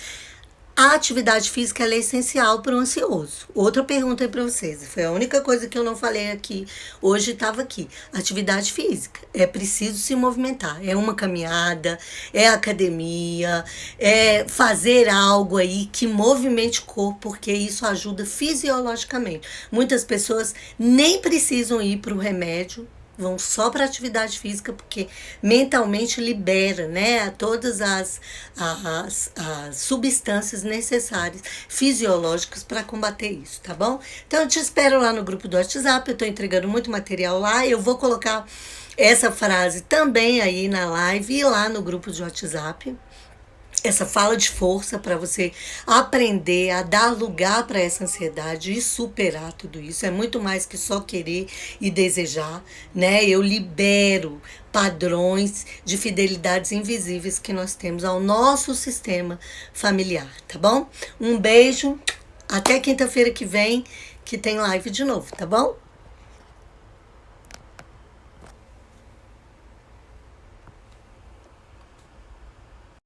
A: a atividade física ela é essencial para o ansioso. Outra pergunta aí para vocês, foi a única coisa que eu não falei aqui, hoje estava aqui. Atividade física, é preciso se movimentar, é uma caminhada, é academia, é fazer algo aí que movimente o corpo, porque isso ajuda fisiologicamente. Muitas pessoas nem precisam ir para o remédio, vão só para atividade física, porque mentalmente libera, né, todas as substâncias necessárias, fisiológicas, para combater isso, tá bom? Então eu te espero lá no grupo do WhatsApp, eu estou entregando muito material lá, eu vou colocar essa frase também aí na live e lá no grupo de WhatsApp. Essa fala de força para você aprender a dar lugar para essa ansiedade e superar tudo isso. É muito mais que só querer e desejar, né? Eu libero padrões de fidelidades invisíveis que nós temos ao nosso sistema familiar, tá bom? Um beijo, até quinta-feira que vem, que tem live de novo, tá bom?